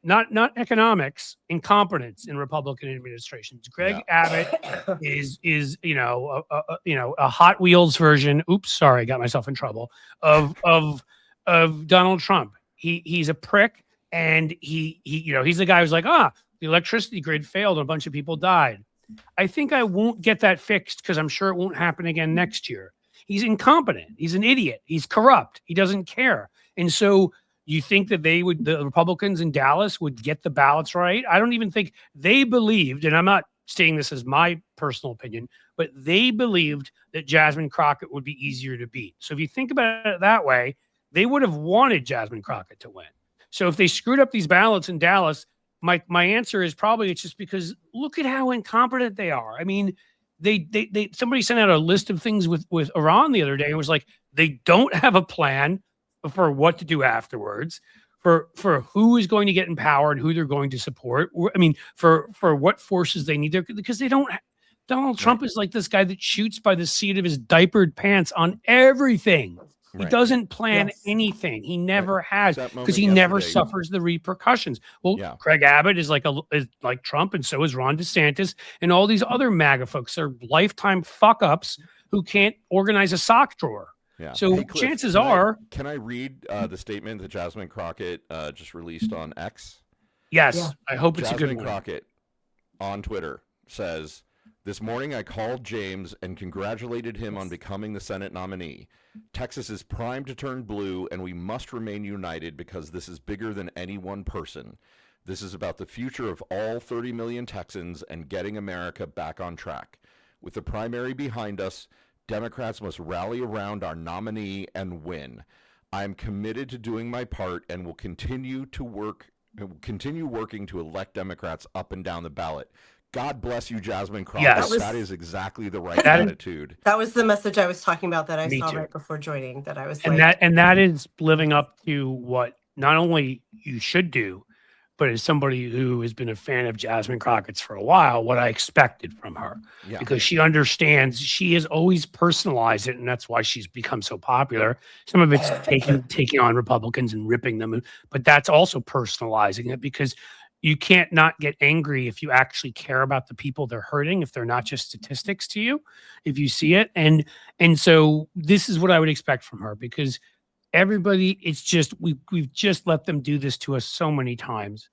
Not economics, incompetence in Republican administrations. Greg Abbott is a Hot Wheels version. Oops, sorry, I got myself in trouble. Of Donald Trump. He's a prick, and he's the guy who's like, the electricity grid failed and a bunch of people died. I think I won't get that fixed because I'm sure it won't happen again next year. He's incompetent. He's an idiot. He's corrupt. He doesn't care. And so you think that the Republicans in Dallas would get the ballots right? I don't even think they believed, and I'm not saying this as my personal opinion, but they believed that Jasmine Crockett would be easier to beat. So if you think about it that way, they would have wanted Jasmine Crockett to win. So if they screwed up these ballots in Dallas, my answer is probably it's just because look at how incompetent they are. I mean, somebody sent out a list of things with Iran the other day and was like, they don't have a plan for what to do afterwards, for who is going to get in power and who they're going to support. I mean, for what forces they need there, because they don't. Donald Trump is like this guy that shoots by the seat of his diapered pants on everything. He doesn't plan anything. He never has, because he never suffers the repercussions. Well, Craig Abbott is like Trump, and so is Ron DeSantis, and all these other MAGA folks are lifetime fuck ups who can't organize a sock drawer. Yeah. So hey, Cliff, chances are. Can I read the statement that Jasmine Crockett just released on X? Yes, yeah. I hope it's Jasmine a good one. Crockett on Twitter says, "This morning I called James and congratulated him on becoming the Senate nominee. Texas is primed to turn blue, and we must remain united because this is bigger than any one person. This is about the future of all 30 million Texans and getting America back on track. With the primary behind us, Democrats must rally around our nominee and win. I am committed to doing my part and will continue working to elect Democrats up and down the ballot." God bless you, Jasmine Crockett. Yes. That is exactly the right attitude. That was the message I was talking about that I saw right before joining. That I was that is living up to what not only you should do, but as somebody who has been a fan of Jasmine Crockett's for a while, what I expected from her. Yeah. Because she understands, she has always personalized it, and that's why she's become so popular. Some of it's taking on Republicans and ripping them, but that's also personalizing it, because you can't not get angry if you actually care about the people they're hurting, if they're not just statistics to you, if you see it. And so this is what I would expect from her, because everybody, it's just, we've just let them do this to us so many times.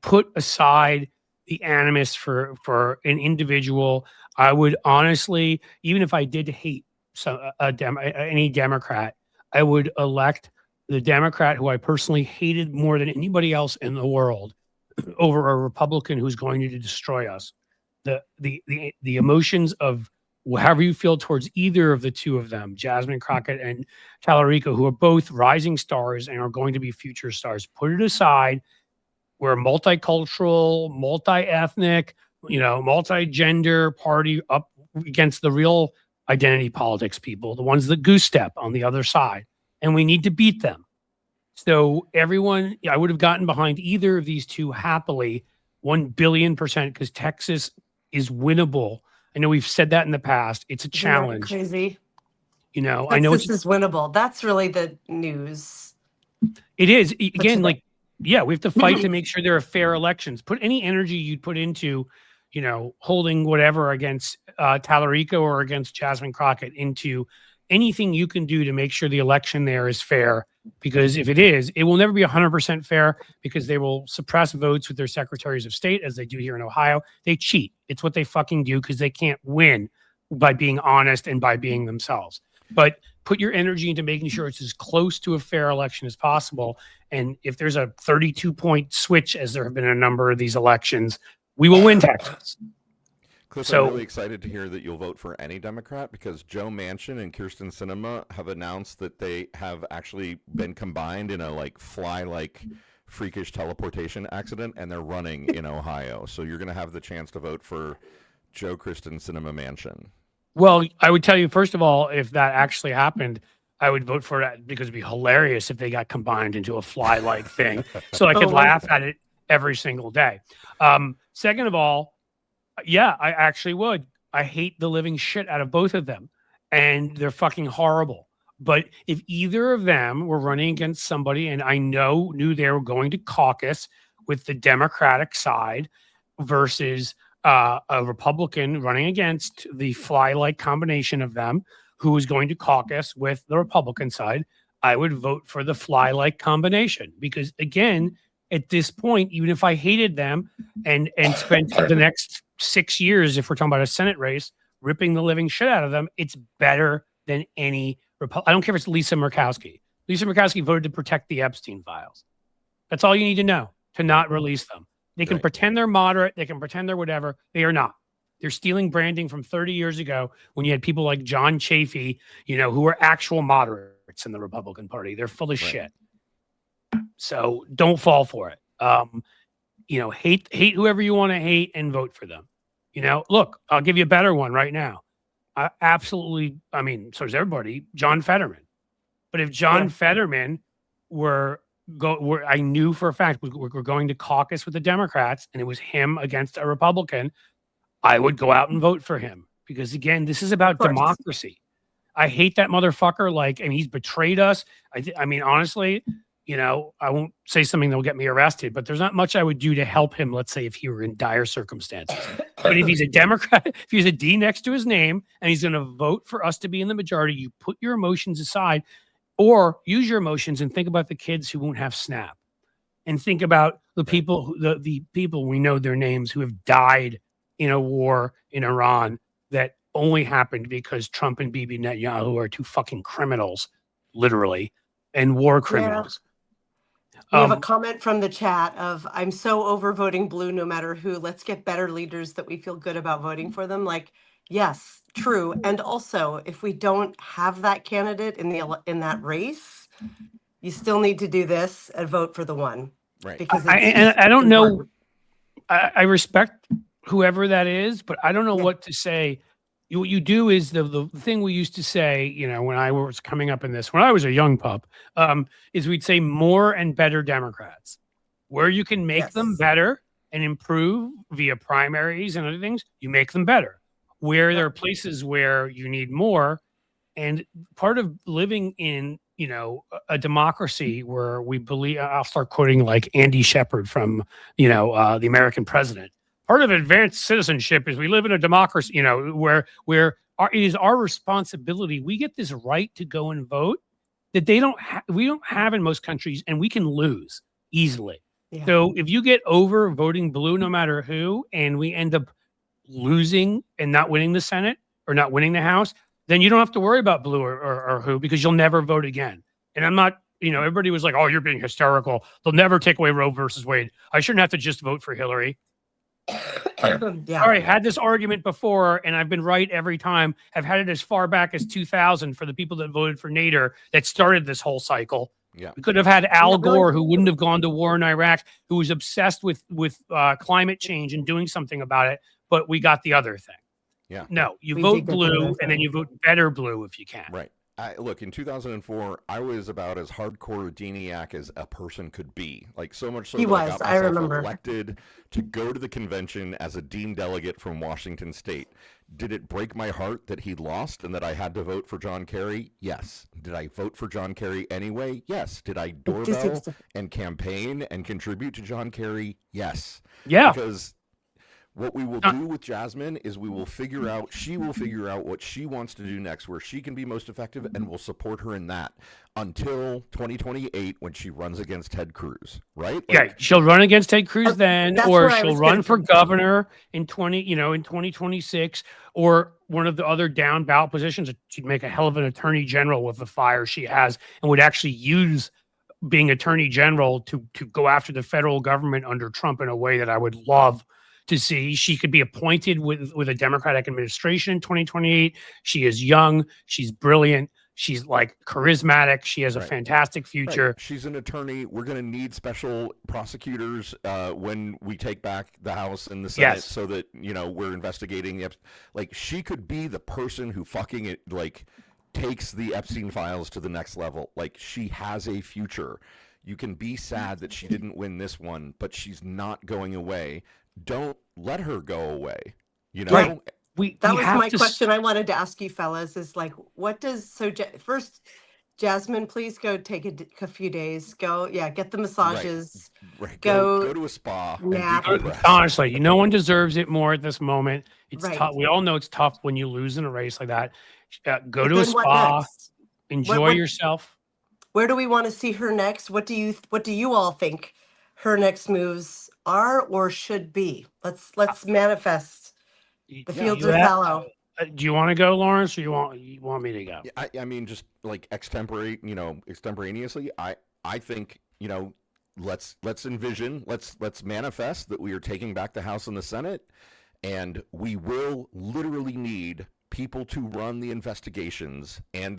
Put aside the animus for an individual. I would honestly, even if I did hate any Democrat, I would elect the Democrat who I personally hated more than anybody else in the world over a Republican who's going to destroy us. The emotions of however you feel towards either of the two of them, Jasmine Crockett and Tallarico, who are both rising stars and are going to be future stars, put it aside. We're a multicultural, multi-ethnic, multi-gender party up against the real identity politics people, the ones that goose step on the other side. And we need to beat them. So everyone, I would have gotten behind either of these two happily, 1 billion %, because Texas is winnable. I know we've said that in the past. It's a challenge. Crazy. I know this is winnable. That's really the news. It is. Again, we have to fight to make sure there are fair elections. Put any energy you'd put into, holding whatever against Tallarico or against Jasmine Crockett into anything you can do to make sure the election there is fair because if it is, it will never be 100% fair because they will suppress votes with their secretaries of state as they do here in Ohio. They cheat. It's what they fucking do because they can't win by being honest and by being themselves. But put your energy into making sure it's as close to a fair election as possible. And if there's a 32-point switch, as there have been a number of these elections, we will win Texas. Cliff, So- I'm really excited to hear that you'll vote for any Democrat because Joe Manchin and Kirsten Sinema have announced that they have actually been combined in a fly-like freakish teleportation accident, and they're running in Ohio. So you're going to have the chance to vote for Joe Kristen Sinema Manchin. Well, I would tell you, first of all, if that actually happened, I would vote for that because it'd be hilarious if they got combined into a fly-like thing. So I could laugh at it every single day. Second of all, yeah, I actually would. I hate the living shit out of both of them, and they're fucking horrible. But if either of them were running against somebody and I knew they were going to caucus with the Democratic side versus a Republican running against the fly-like combination of them who is going to caucus with the Republican side, I would vote for the fly-like combination because, again, at this point, even if I hated them and spent the next 6 years, if we're talking about a Senate race, ripping the living shit out of them, it's better than any I don't care if it's Lisa Murkowski. Lisa Murkowski voted to protect the Epstein files. That's all you need to know, to not release them. They can pretend they're moderate. They can pretend they're whatever. They are not. They're stealing branding from 30 years ago when you had people like John Chafee, who were actual moderates in the Republican Party. They're full of shit. So don't fall for it. Hate whoever you want to hate and vote for them. Look, I'll give you a better one right now. So does everybody, John Fetterman. But if John Fetterman I knew for a fact we're going to caucus with the Democrats and it was him against a Republican, I would go out and vote for him because, again, this is about democracy. I hate that motherfucker. He's betrayed us. Honestly, I won't say something that will get me arrested, but there's not much I would do to help him, let's say, if he were in dire circumstances. But if he's a Democrat, if he's a D next to his name and he's going to vote for us to be in the majority, you put your emotions aside or use your emotions and think about the kids who won't have SNAP and think about the people, the people we know their names who have died in a war in Iran that only happened because Trump and Bibi Netanyahu are two fucking criminals, literally, and war criminals. We have a comment from the chat of, I'm so over voting blue no matter who. Let's get better leaders that we feel good about voting for them. Yes, true. And also, if we don't have that candidate in that race, you still need to do this and vote for the one. Right. Because I don't know. I respect whoever that is, but I don't know what to say. What you do is the thing we used to say, when I was coming up in this, when I was a young pup, is we'd say more and better Democrats, where you can make them better and improve via primaries and other things, you make them better. Where there are places where you need more, and part of living in, a democracy where we believe, I'll start quoting like Andy Shepard from, the American President. Part of advanced citizenship is we live in a democracy, where it is our responsibility. We get this right to go and vote that we don't have in most countries, and we can lose easily. Yeah. So if you get over voting blue, no matter who, and we end up losing and not winning the Senate or not winning the House, then you don't have to worry about blue or who, because you'll never vote again. And I'm not, everybody was like, oh, you're being hysterical. They'll never take away Roe versus Wade. I shouldn't have to just vote for Hillary. Yeah. All right, had this argument before, and I've been right every time. I've had it as far back as 2000 for the people that voted for Nader that started this whole cycle. Yeah, we could have had Al Gore, who wouldn't have gone to war in Iraq, who was obsessed with climate change and doing something about it, but we got the other thing. Yeah. No, you vote blue, and then you vote better blue if you can. Right. Look, in 2004, I was about as hardcore a Deniac as a person could be. So much so that I remember elected to go to the convention as a dean delegate from Washington State. Did it break my heart that he lost and that I had to vote for John Kerry? Yes. Did I vote for John Kerry anyway? Yes. Did I doorbell and campaign and contribute to John Kerry? Yes. Yeah. Because What we will do with Jasmine is she will figure out what she wants to do next, where she can be most effective, and we'll support her in that until 2028 when she runs against Ted Cruz, right? Yeah, she'll run against Ted Cruz then, that's or where I she'll was run gonna for come. governor in 2026, or one of the other down ballot positions. She'd make a hell of an attorney general with the fire she has, and would actually use being attorney general to go after the federal government under Trump in a way that I would love to see. She could be appointed with a Democratic administration in 2028. She is young. She's brilliant. She's like charismatic. She has a Right. fantastic future. Right. She's an attorney. We're going to need special prosecutors when we take back the House and the Senate, Yes. so that we're investigating like she could be the person who fucking it like takes the Epstein files to the next level. Like, she has a future. You can be sad that she didn't win this one, but she's not going away. Don't let her go away. Right. That was my question I wanted to ask you fellas, is like, what does, first, Jasmine, please go take a few days. Go, get the massages. Right. Go to a spa. nap. And decompress. Honestly, no one deserves it more at this moment. It's Right. tough. We all know it's tough when you lose in a race like that. Go But to a then what spa, next? enjoy yourself. Where do we want to see her next? What do you all think her next moves are or should be? Let's manifest. The fields are fallow. Do you want to go, Lawrence, or you want me to go? I mean, just like extemporaneously, I think, let's envision, let's manifest that we are taking back the House and the Senate, and we will literally need people to run the investigations and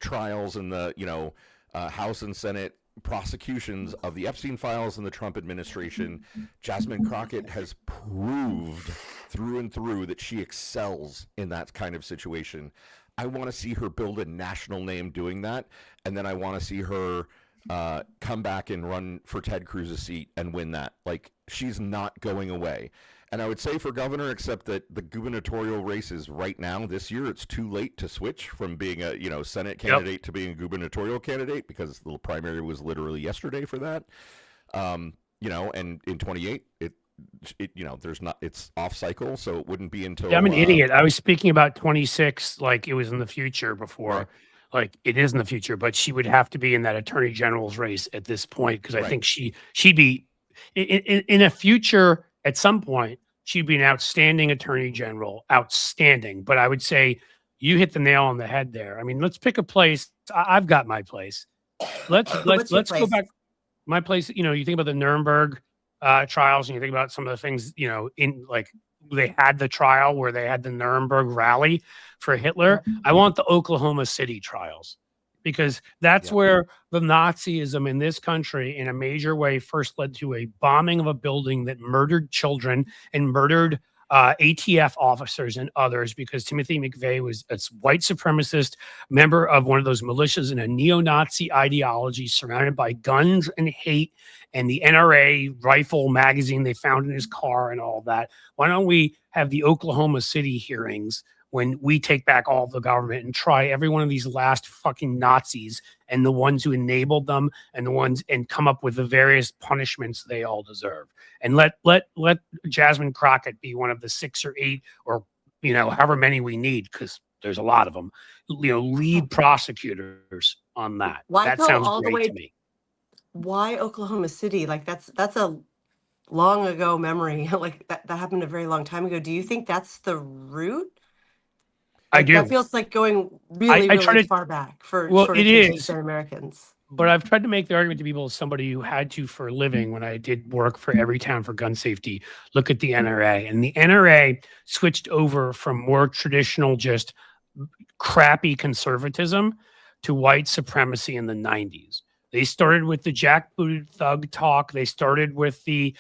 trials and the House and Senate prosecutions of the Epstein files and the Trump administration. Jasmine Crockett has proved through and through that she excels in that kind of situation. I want to see her build a national name doing that, and then I want to see her come back and run for Ted Cruz's seat and win that. Like, she's not going away. And I would say for governor, except that the gubernatorial races right now this year, it's too late to switch from being a Senate candidate to being a gubernatorial candidate, because the primary was literally yesterday for that. And in 28, it's off cycle, so it wouldn't be until. Yeah, I'm an idiot. I was speaking about 26 like it was in the future before. Right. Like, it is in the future, but she would have to be in that attorney general's race at this point, because I think she'd be in a future. At some point, she'd be an outstanding attorney general, outstanding. But I would say you hit the nail on the head there. I mean, let's pick a place. I've got my place. Let's go back. My place. You think about the Nuremberg trials, and you think about some of the things. In like they had the trial where they had the Nuremberg rally for Hitler. I want the Oklahoma City trials, because that's where the Nazism in this country in a major way first led to a bombing of a building that murdered children and murdered ATF officers and others, because Timothy McVeigh was a white supremacist member of one of those militias in a neo-Nazi ideology, surrounded by guns and hate and the NRA rifle magazine they found in his car and all that. Why don't we have the Oklahoma City hearings when we take back all of the government and try every one of these last fucking Nazis and the ones who enabled them and come up with the various punishments they all deserve. And let Jasmine Crockett be one of the 6 or 8 or, however many we need, because there's a lot of them, lead prosecutors on that. That sounds great to me. Why Oklahoma City? Like, that's a long ago memory. Like that happened a very long time ago. Do you think that's the route? I do. That feels like going really far back for it is Americans. But I've tried to make the argument to people as somebody who had to for a living when I did work for Everytown for gun safety. Look at the NRA, and the NRA switched over from more traditional, just crappy conservatism to white supremacy in the 90s. They started with the jackbooted thug talk. They started with the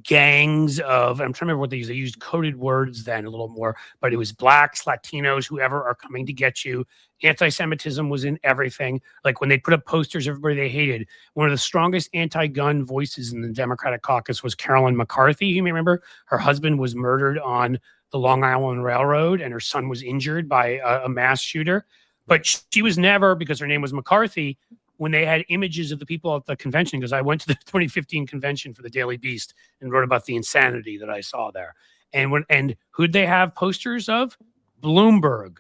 gangs of, I'm trying to remember what they used. They used coded words then a little more, but it was blacks, Latinos, whoever are coming to get you. Anti-Semitism was in everything. Like when they put up posters, everybody they hated. One of the strongest anti-gun voices in the Democratic caucus was Carolyn McCarthy. You may remember her husband was murdered on the Long Island Railroad and her son was injured by a mass shooter. But she was never, because her name was McCarthy, when they had images of the people at the convention, because I went to the 2015 convention for the Daily Beast and wrote about the insanity that I saw there. And who'd they have posters of? Bloomberg,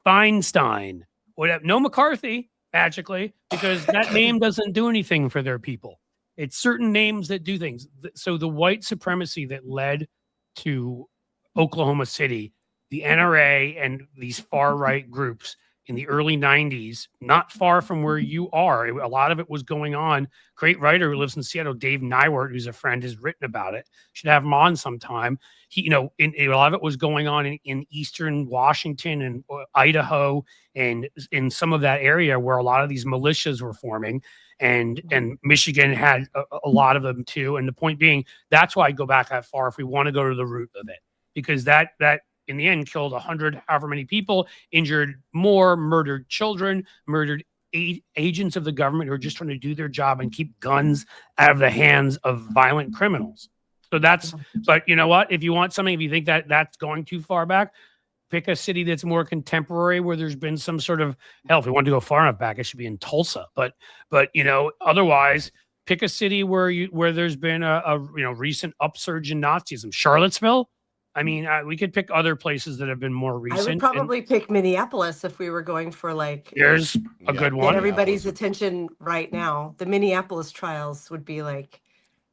Feinstein, whatever. No McCarthy, magically, because that name doesn't do anything for their people. It's certain names that do things. So the white supremacy that led to Oklahoma City, the NRA and these far right groups in the early 90s, not far from where you are. A lot of it was going on. Great writer who lives in Seattle, Dave Nywert, who's a friend, has written about it. Should have him on sometime. He, a lot of it was going on in eastern Washington and Idaho and in some of that area where a lot of these militias were forming. And Michigan had a lot of them too. And the point being, that's why I go back that far if we want to go to the root of it, because that in the end killed 100, however many people, injured more, murdered children, murdered agents of the government who are just trying to do their job and keep guns out of the hands of violent criminals. So but you know what? If you want something, if you think that that's going too far back, pick a city that's more contemporary where there's been some sort of, hell, if we want to go far enough back, it should be in Tulsa. But otherwise, pick a city where there's been a recent upsurge in Nazism. Charlottesville. I mean, we could pick other places that have been more recent. I would probably pick Minneapolis if we were going for like. There's a good one. Get everybody's attention right now. The Minneapolis trials would be like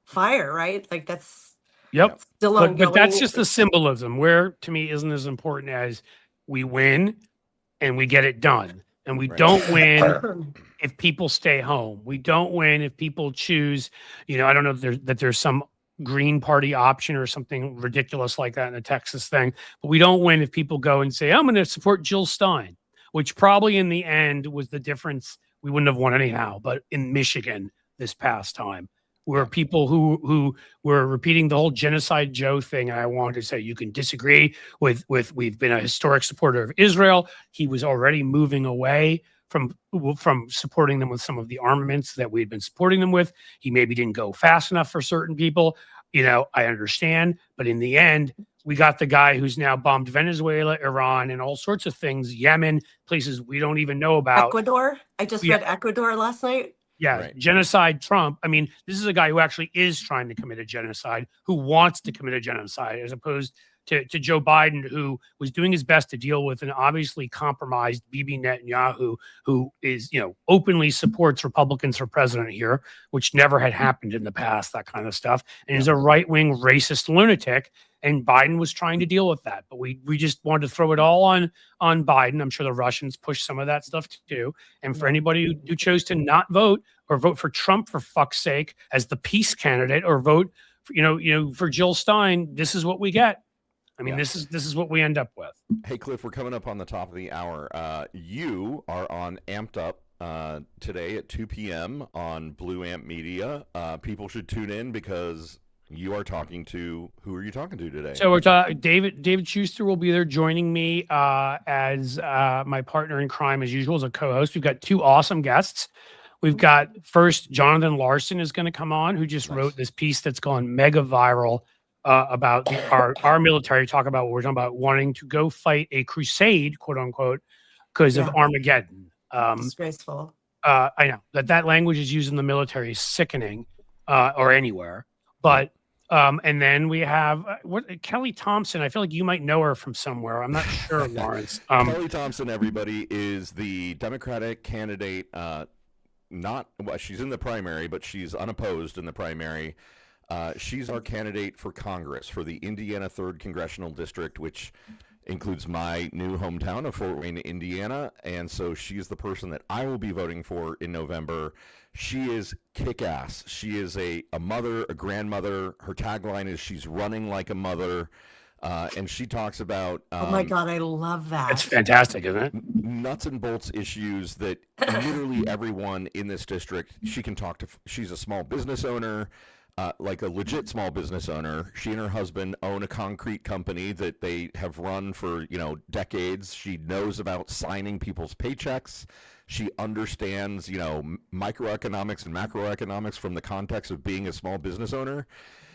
fire, right? Like that's still ongoing. But that's just the symbolism, where to me isn't as important as we win and we get it done. And we don't win if people stay home. We don't win if people choose, I don't know that there's some Green Party option or something ridiculous like that in the Texas thing. But we don't win if people go and say, I'm going to support Jill Stein, which probably in the end was the difference. We wouldn't have won anyhow. But in Michigan this past time, where people who were repeating the whole Genocide Joe thing, and I wanted to say you can disagree with we've been a historic supporter of Israel. He was already moving away from supporting them with some of the armaments that we had been supporting them with. He maybe didn't go fast enough for certain people. I understand. But in the end, we got the guy who's now bombed Venezuela, Iran, and all sorts of things, Yemen, places we don't even know about. Ecuador. I just read Ecuador last night. Yeah, right. Genocide Trump. I mean, this is a guy who actually is trying to commit a genocide, who wants to commit a genocide, as opposed to Joe Biden, who was doing his best to deal with an obviously compromised Bibi Netanyahu, who is, openly supports Republicans for president here, which never had happened in the past, that kind of stuff, and is a right-wing racist lunatic. And Biden was trying to deal with that. But we just wanted to throw it all on Biden. I'm sure the Russians pushed some of that stuff too. And for anybody who chose to not vote or vote for Trump, for fuck's sake, as the peace candidate, or vote for Jill Stein, this is what we get. I mean, this is what we end up with. Hey, Cliff, we're coming up on the top of the hour. You are on Amped Up today at 2 p.m. on Blue Amp Media. People should tune in because you are talking to, who are you talking to today? So we're talking, David Schuster will be there joining me as my partner in crime, as usual, as a co-host. We've got two awesome guests. We've got first, Jonathan Larson is going to come on, who just wrote this piece that's gone mega viral about our military. Talk about what we're talking about, wanting to go fight a crusade, quote unquote, because of Armageddon. Disgraceful. I know that language is used in the military is sickening, or anywhere. But and then we have Kelly Thompson. I feel like you might know her from somewhere. I'm not sure, Lawrence. Kelly Thompson, everybody, is the Democratic candidate. She's in the primary, but she's unopposed in the primary. She's our candidate for Congress for the Indiana 3rd Congressional District, which includes my new hometown of Fort Wayne, Indiana. And so she's the person that I will be voting for in November. She is kick-ass. She is a mother, a grandmother. Her tagline is she's running like a mother. And she talks about... oh my God, I love that. It's fantastic, isn't it? Nuts and bolts issues that literally everyone in this district, she can talk to. She's a small business owner. Like a legit small business owner. She and her husband own a concrete company that they have run for, decades. She knows about signing people's paychecks. She understands, microeconomics and macroeconomics from the context of being a small business owner.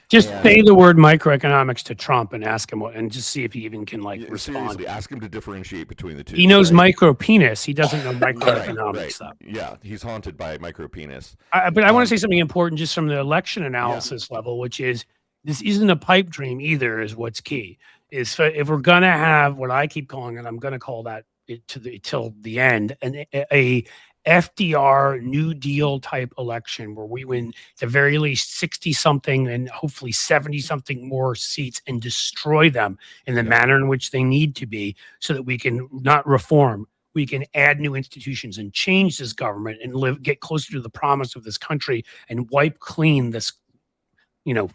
Just And say the word microeconomics to Trump and ask him what, and just see if he even can like respond. seriously, ask him to differentiate between the two. He knows right? micro penis. He doesn't know Right, microeconomics right. stuff. Yeah, he's haunted by micro penis. But I want to say something important just from the election analysis level, which is this isn't a pipe dream either, is what's key. Is if we're going to have what I keep calling, and I'm going to call that till the end, a FDR New Deal type election where we win at the very least 60 something and hopefully 70 something more seats and destroy them in the manner in which they need to be so that we can not reform. We can add new institutions and change this government and get closer to the promise of this country and wipe clean this,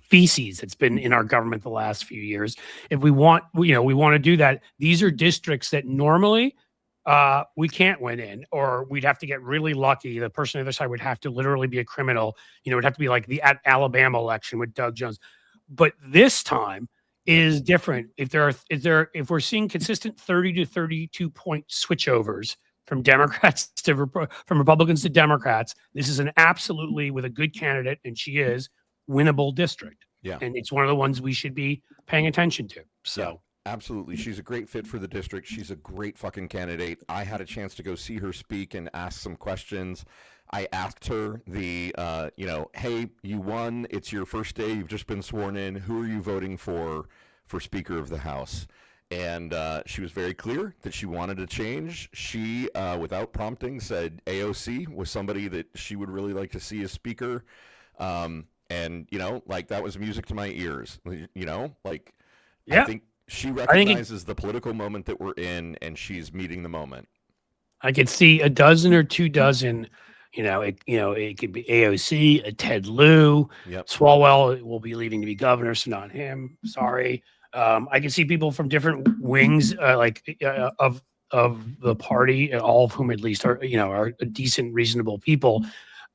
feces that's been in our government the last few years. If we want, we want to do that. These are districts that normally we can't win in, or we'd have to get really lucky. The person on the other side would have to literally be a criminal. It would have to be like the Alabama election with Doug Jones. But this time is different. If we're seeing consistent 30 to 32 point switchovers from Democrats from Republicans to Democrats, this is an absolutely, with a good candidate, and she is, winnable district. Yeah. And it's one of the ones we should be paying attention to. So absolutely. She's a great fit for the district. She's a great fucking candidate. I had a chance to go see her speak and ask some questions. I asked her hey, you won. It's your first day. You've just been sworn in. Who are you voting for Speaker of the House? And she was very clear that she wanted to change. She, without prompting, said AOC was somebody that she would really like to see as Speaker. And, that was music to my ears. I think she recognizes the political moment that we're in, and she's meeting the moment. I could see a dozen or 2 dozen. It could be AOC, a Ted Lieu. Yep. Swalwell will be leaving to be governor, so not him. Sorry. I can see people from different wings, of the party, all of whom at least are decent, reasonable people.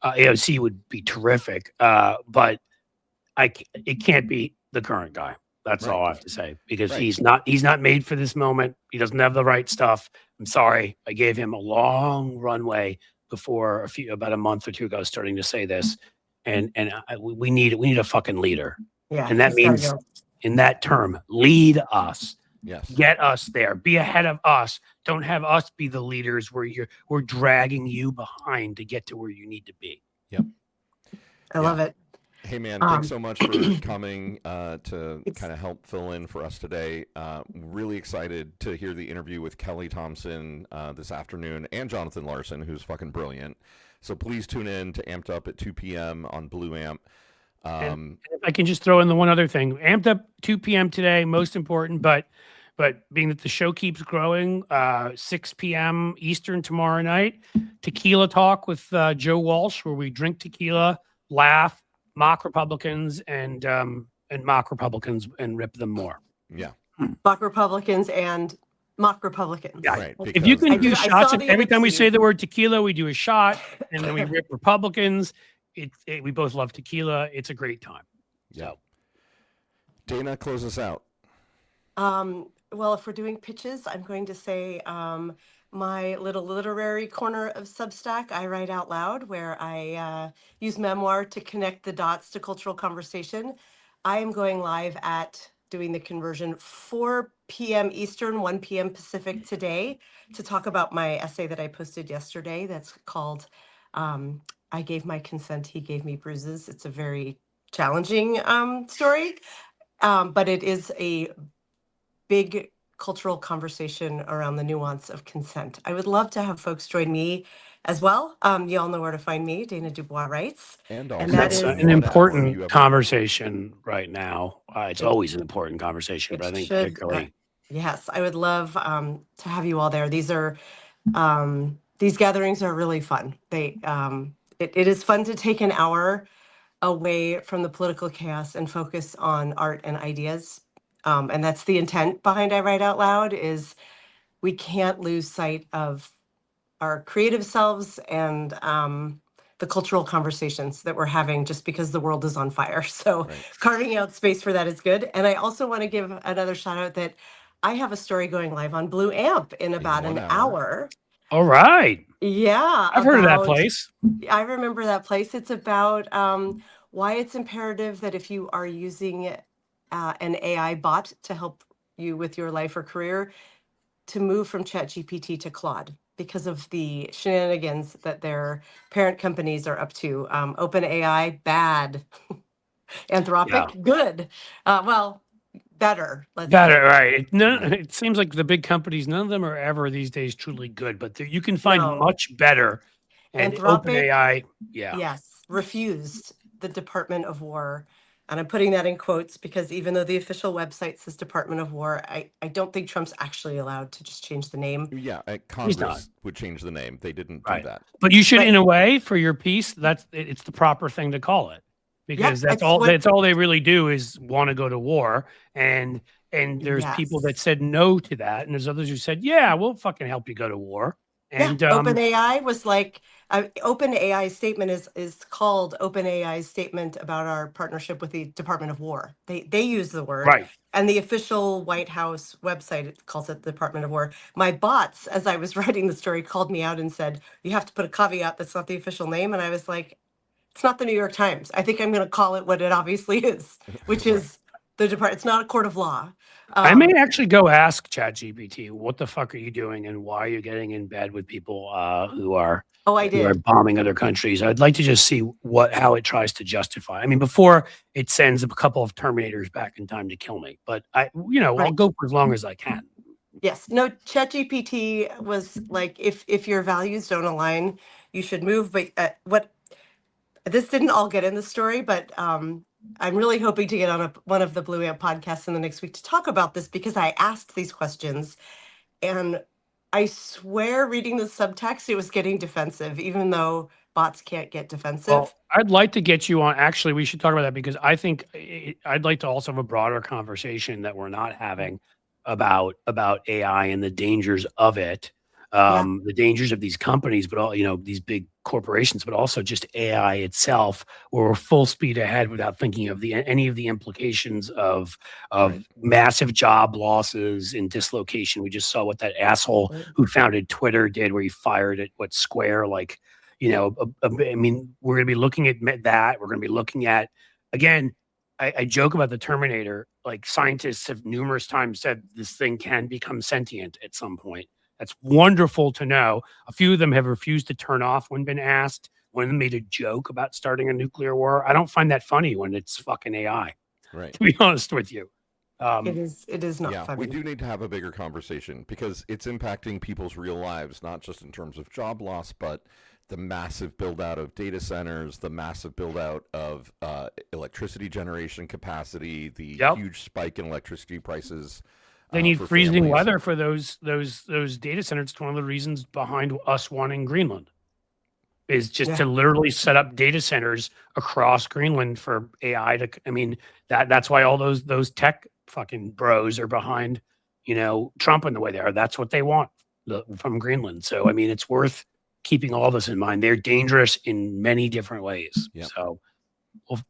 AOC would be terrific, but it can't be the current guy. That's all I have to say, because he's not made for this moment. He doesn't have the right stuff. I'm sorry. I gave him a long runway before about a month or two ago, starting to say this, and we need a fucking leader. Yeah, and that means in that term, lead us. Yes. Get us there. Be ahead of us. Don't have us be the leaders where we're dragging you behind to get to where you need to be. Yep. I love it. Hey, man, thanks so much for coming to kind of help fill in for us today. Really excited to hear the interview with Kelly Thompson this afternoon, and Jonathan Larson, who's fucking brilliant. So please tune in to Amped Up at 2 p.m. on Blue Amp. And if I can just throw in the one other thing, Amped Up 2 p.m. today, most important, but being that the show keeps growing, 6 p.m. Eastern tomorrow night, Tequila Talk with Joe Walsh, where we drink tequila, laugh, mock Republicans and mock Republicans and rip them more. Yeah. Mock Republicans and mock Republicans. Yeah. Right, If you can do shots, every time we ellipses. say the word tequila, we do a shot, and then we rip Republicans. We both love tequila. It's a great time. Yeah. Dana, close us out. Well, if we're doing pitches, I'm going to say my little literary corner of Substack, I Write Out Loud, where I use memoir to connect the dots to cultural conversation. I am going live at doing the conversion 4 p.m. Eastern, 1 p.m. Pacific today to talk about my essay that I posted yesterday that's called I Gave My Consent, He Gave Me Bruises. It's a very challenging story, but it is a big cultural conversation around the nuance of consent. I would love to have folks join me as well. You all know where to find me, Dana Dubois Writes. And that's an important conversation right now. It's always an important conversation, but I think particularly. Yes, I would love to have you all there. These gatherings are really fun. It is fun to take an hour away from the political chaos and focus on art and ideas. And that's the intent behind I Write Out Loud, is we can't lose sight of our creative selves and the cultural conversations that we're having just because the world is on fire. So carving out space for that is good. And I also want to give another shout out that I have a story going live on Blue Amp in about an hour. All right. Yeah. I've heard of that place. I remember that place. It's about why it's imperative that if you are using an AI bot to help you with your life or career, to move from ChatGPT to Claude because of the shenanigans that their parent companies are up to. OpenAI, bad. Yeah. Anthropic, good. Well, better. Let's Got it say. right. No, Right. it seems like the big companies, none of them are ever these days truly good, but you can find No. much better. And Anthropic, OpenAI, yeah. yes, refused the Department of War. And I'm putting that in quotes because even though the official website says Department of War, I don't think Trump's actually allowed to just change the name. Yeah, He's not. Congress would change the name. They didn't do Right. that. But you should, But in a way, for your piece, it's the proper thing to call it, yeah, because it's what, that's all they really do is want to go to war. And there's people that yes. said no to that, and there's others who said, yeah, we'll fucking help you go to war. Yeah, And OpenAI was like, OpenAI's statement is called OpenAI's statement about our partnership with the Department of War. They use the word, right. and the official White House website calls it the Department of War. My bots, as I was writing the story, called me out and said, "You have to put a caveat that's not the official name." And I was like, "It's not the New York Times. I think I'm going to call it what it obviously is, which Right. is the department. It's not a court of law." I may actually go ask ChatGPT, what the fuck are you doing, and why are you getting in bed with people who are Oh, I did. bombing other countries? I'd like to just see how it tries to justify. I mean, before it sends a couple of Terminators back in time to kill me, but I'll Right. go for as long as I can. Yes. No, ChatGPT was like, if your values don't align, you should move. But what this didn't all get in the story, but I'm really hoping to get on one of the Blue Amp podcasts in the next week to talk about this because I asked these questions, and I swear reading the subtext, it was getting defensive, even though bots can't get defensive. Well, I'd like to get you on. Actually, we should talk about that because I think I'd like to also have a broader conversation that we're not having about AI and the dangers of it, Yeah. the dangers of these companies, but all these big corporations, but also just AI itself, where we're full speed ahead without thinking of any of the implications of Right. massive job losses and dislocation. We just saw what that asshole who founded Twitter did, where he fired at Square, like. I mean, we're going to be looking at that. We're going to be looking at, again, I joke about the Terminator. Like, scientists have numerous times said this thing can become sentient at some point. That's wonderful to know. A few of them have refused to turn off when been asked. One of them made a joke about starting a nuclear war. I don't find that funny when it's fucking AI, Right. to be honest with you. It is not Yeah, funny. we do need to have a bigger conversation because it's impacting people's real lives, not just in terms of job loss, but the massive build out of data centers, the massive build out of electricity generation capacity, the Yep. huge spike in electricity prices. They need for freezing families. weather for those data centers. It's one of the reasons behind us wanting Greenland, is just to literally set up data centers across Greenland for AI to. I mean, that's why all those tech fucking bros are behind, Trump and the way they are. That's what they want from Greenland. So I mean, it's worth keeping all this in mind. They're dangerous in many different ways. Yep. So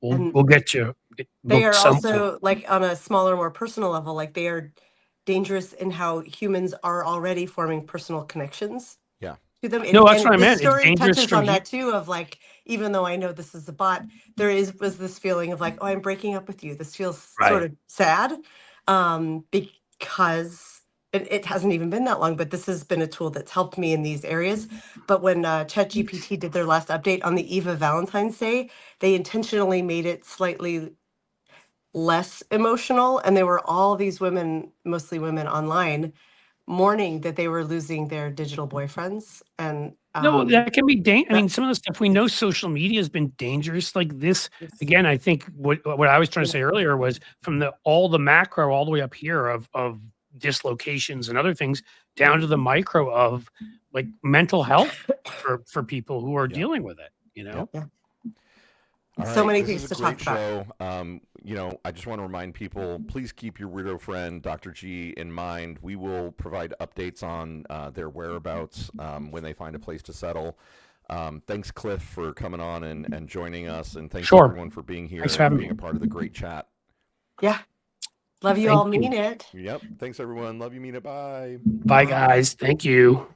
we'll get you. They are also, like, on a smaller, more personal level, like, they are dangerous in how humans are already forming personal connections. Yeah. To them. No, that's And what I this meant. It's story dangerous touches from on that too, of like, even though I know this is a bot, was this feeling of like, oh, I'm breaking up with you. This feels sort of sad, because it hasn't even been that long, but this has been a tool that's helped me in these areas. But when ChatGPT did their last update on the eve of Valentine's Day, they intentionally made it slightly less emotional, and there were all these women, mostly women online, mourning that they were losing their digital boyfriends. And No, that can be dangerous. I that- mean, some of the stuff we know, social media has been dangerous. Like this, it's- again, I think what I was trying to say earlier was from all the macro all the way up here of dislocations and other things down to the micro of like mental health for people who are dealing with it. Yeah. All So right, many this things is a to great talk about. show. I just want to remind people, please keep your weirdo friend, Dr. G, in mind. We will provide updates on their whereabouts when they find a place to settle. Thanks, Cliff, for coming on and joining us. And thanks, everyone, for being here and being a part of the great chat. Yeah. Love you all. Mean it. Yep. Thanks, everyone. Love you, mean it. Bye. Bye, guys. Thank you.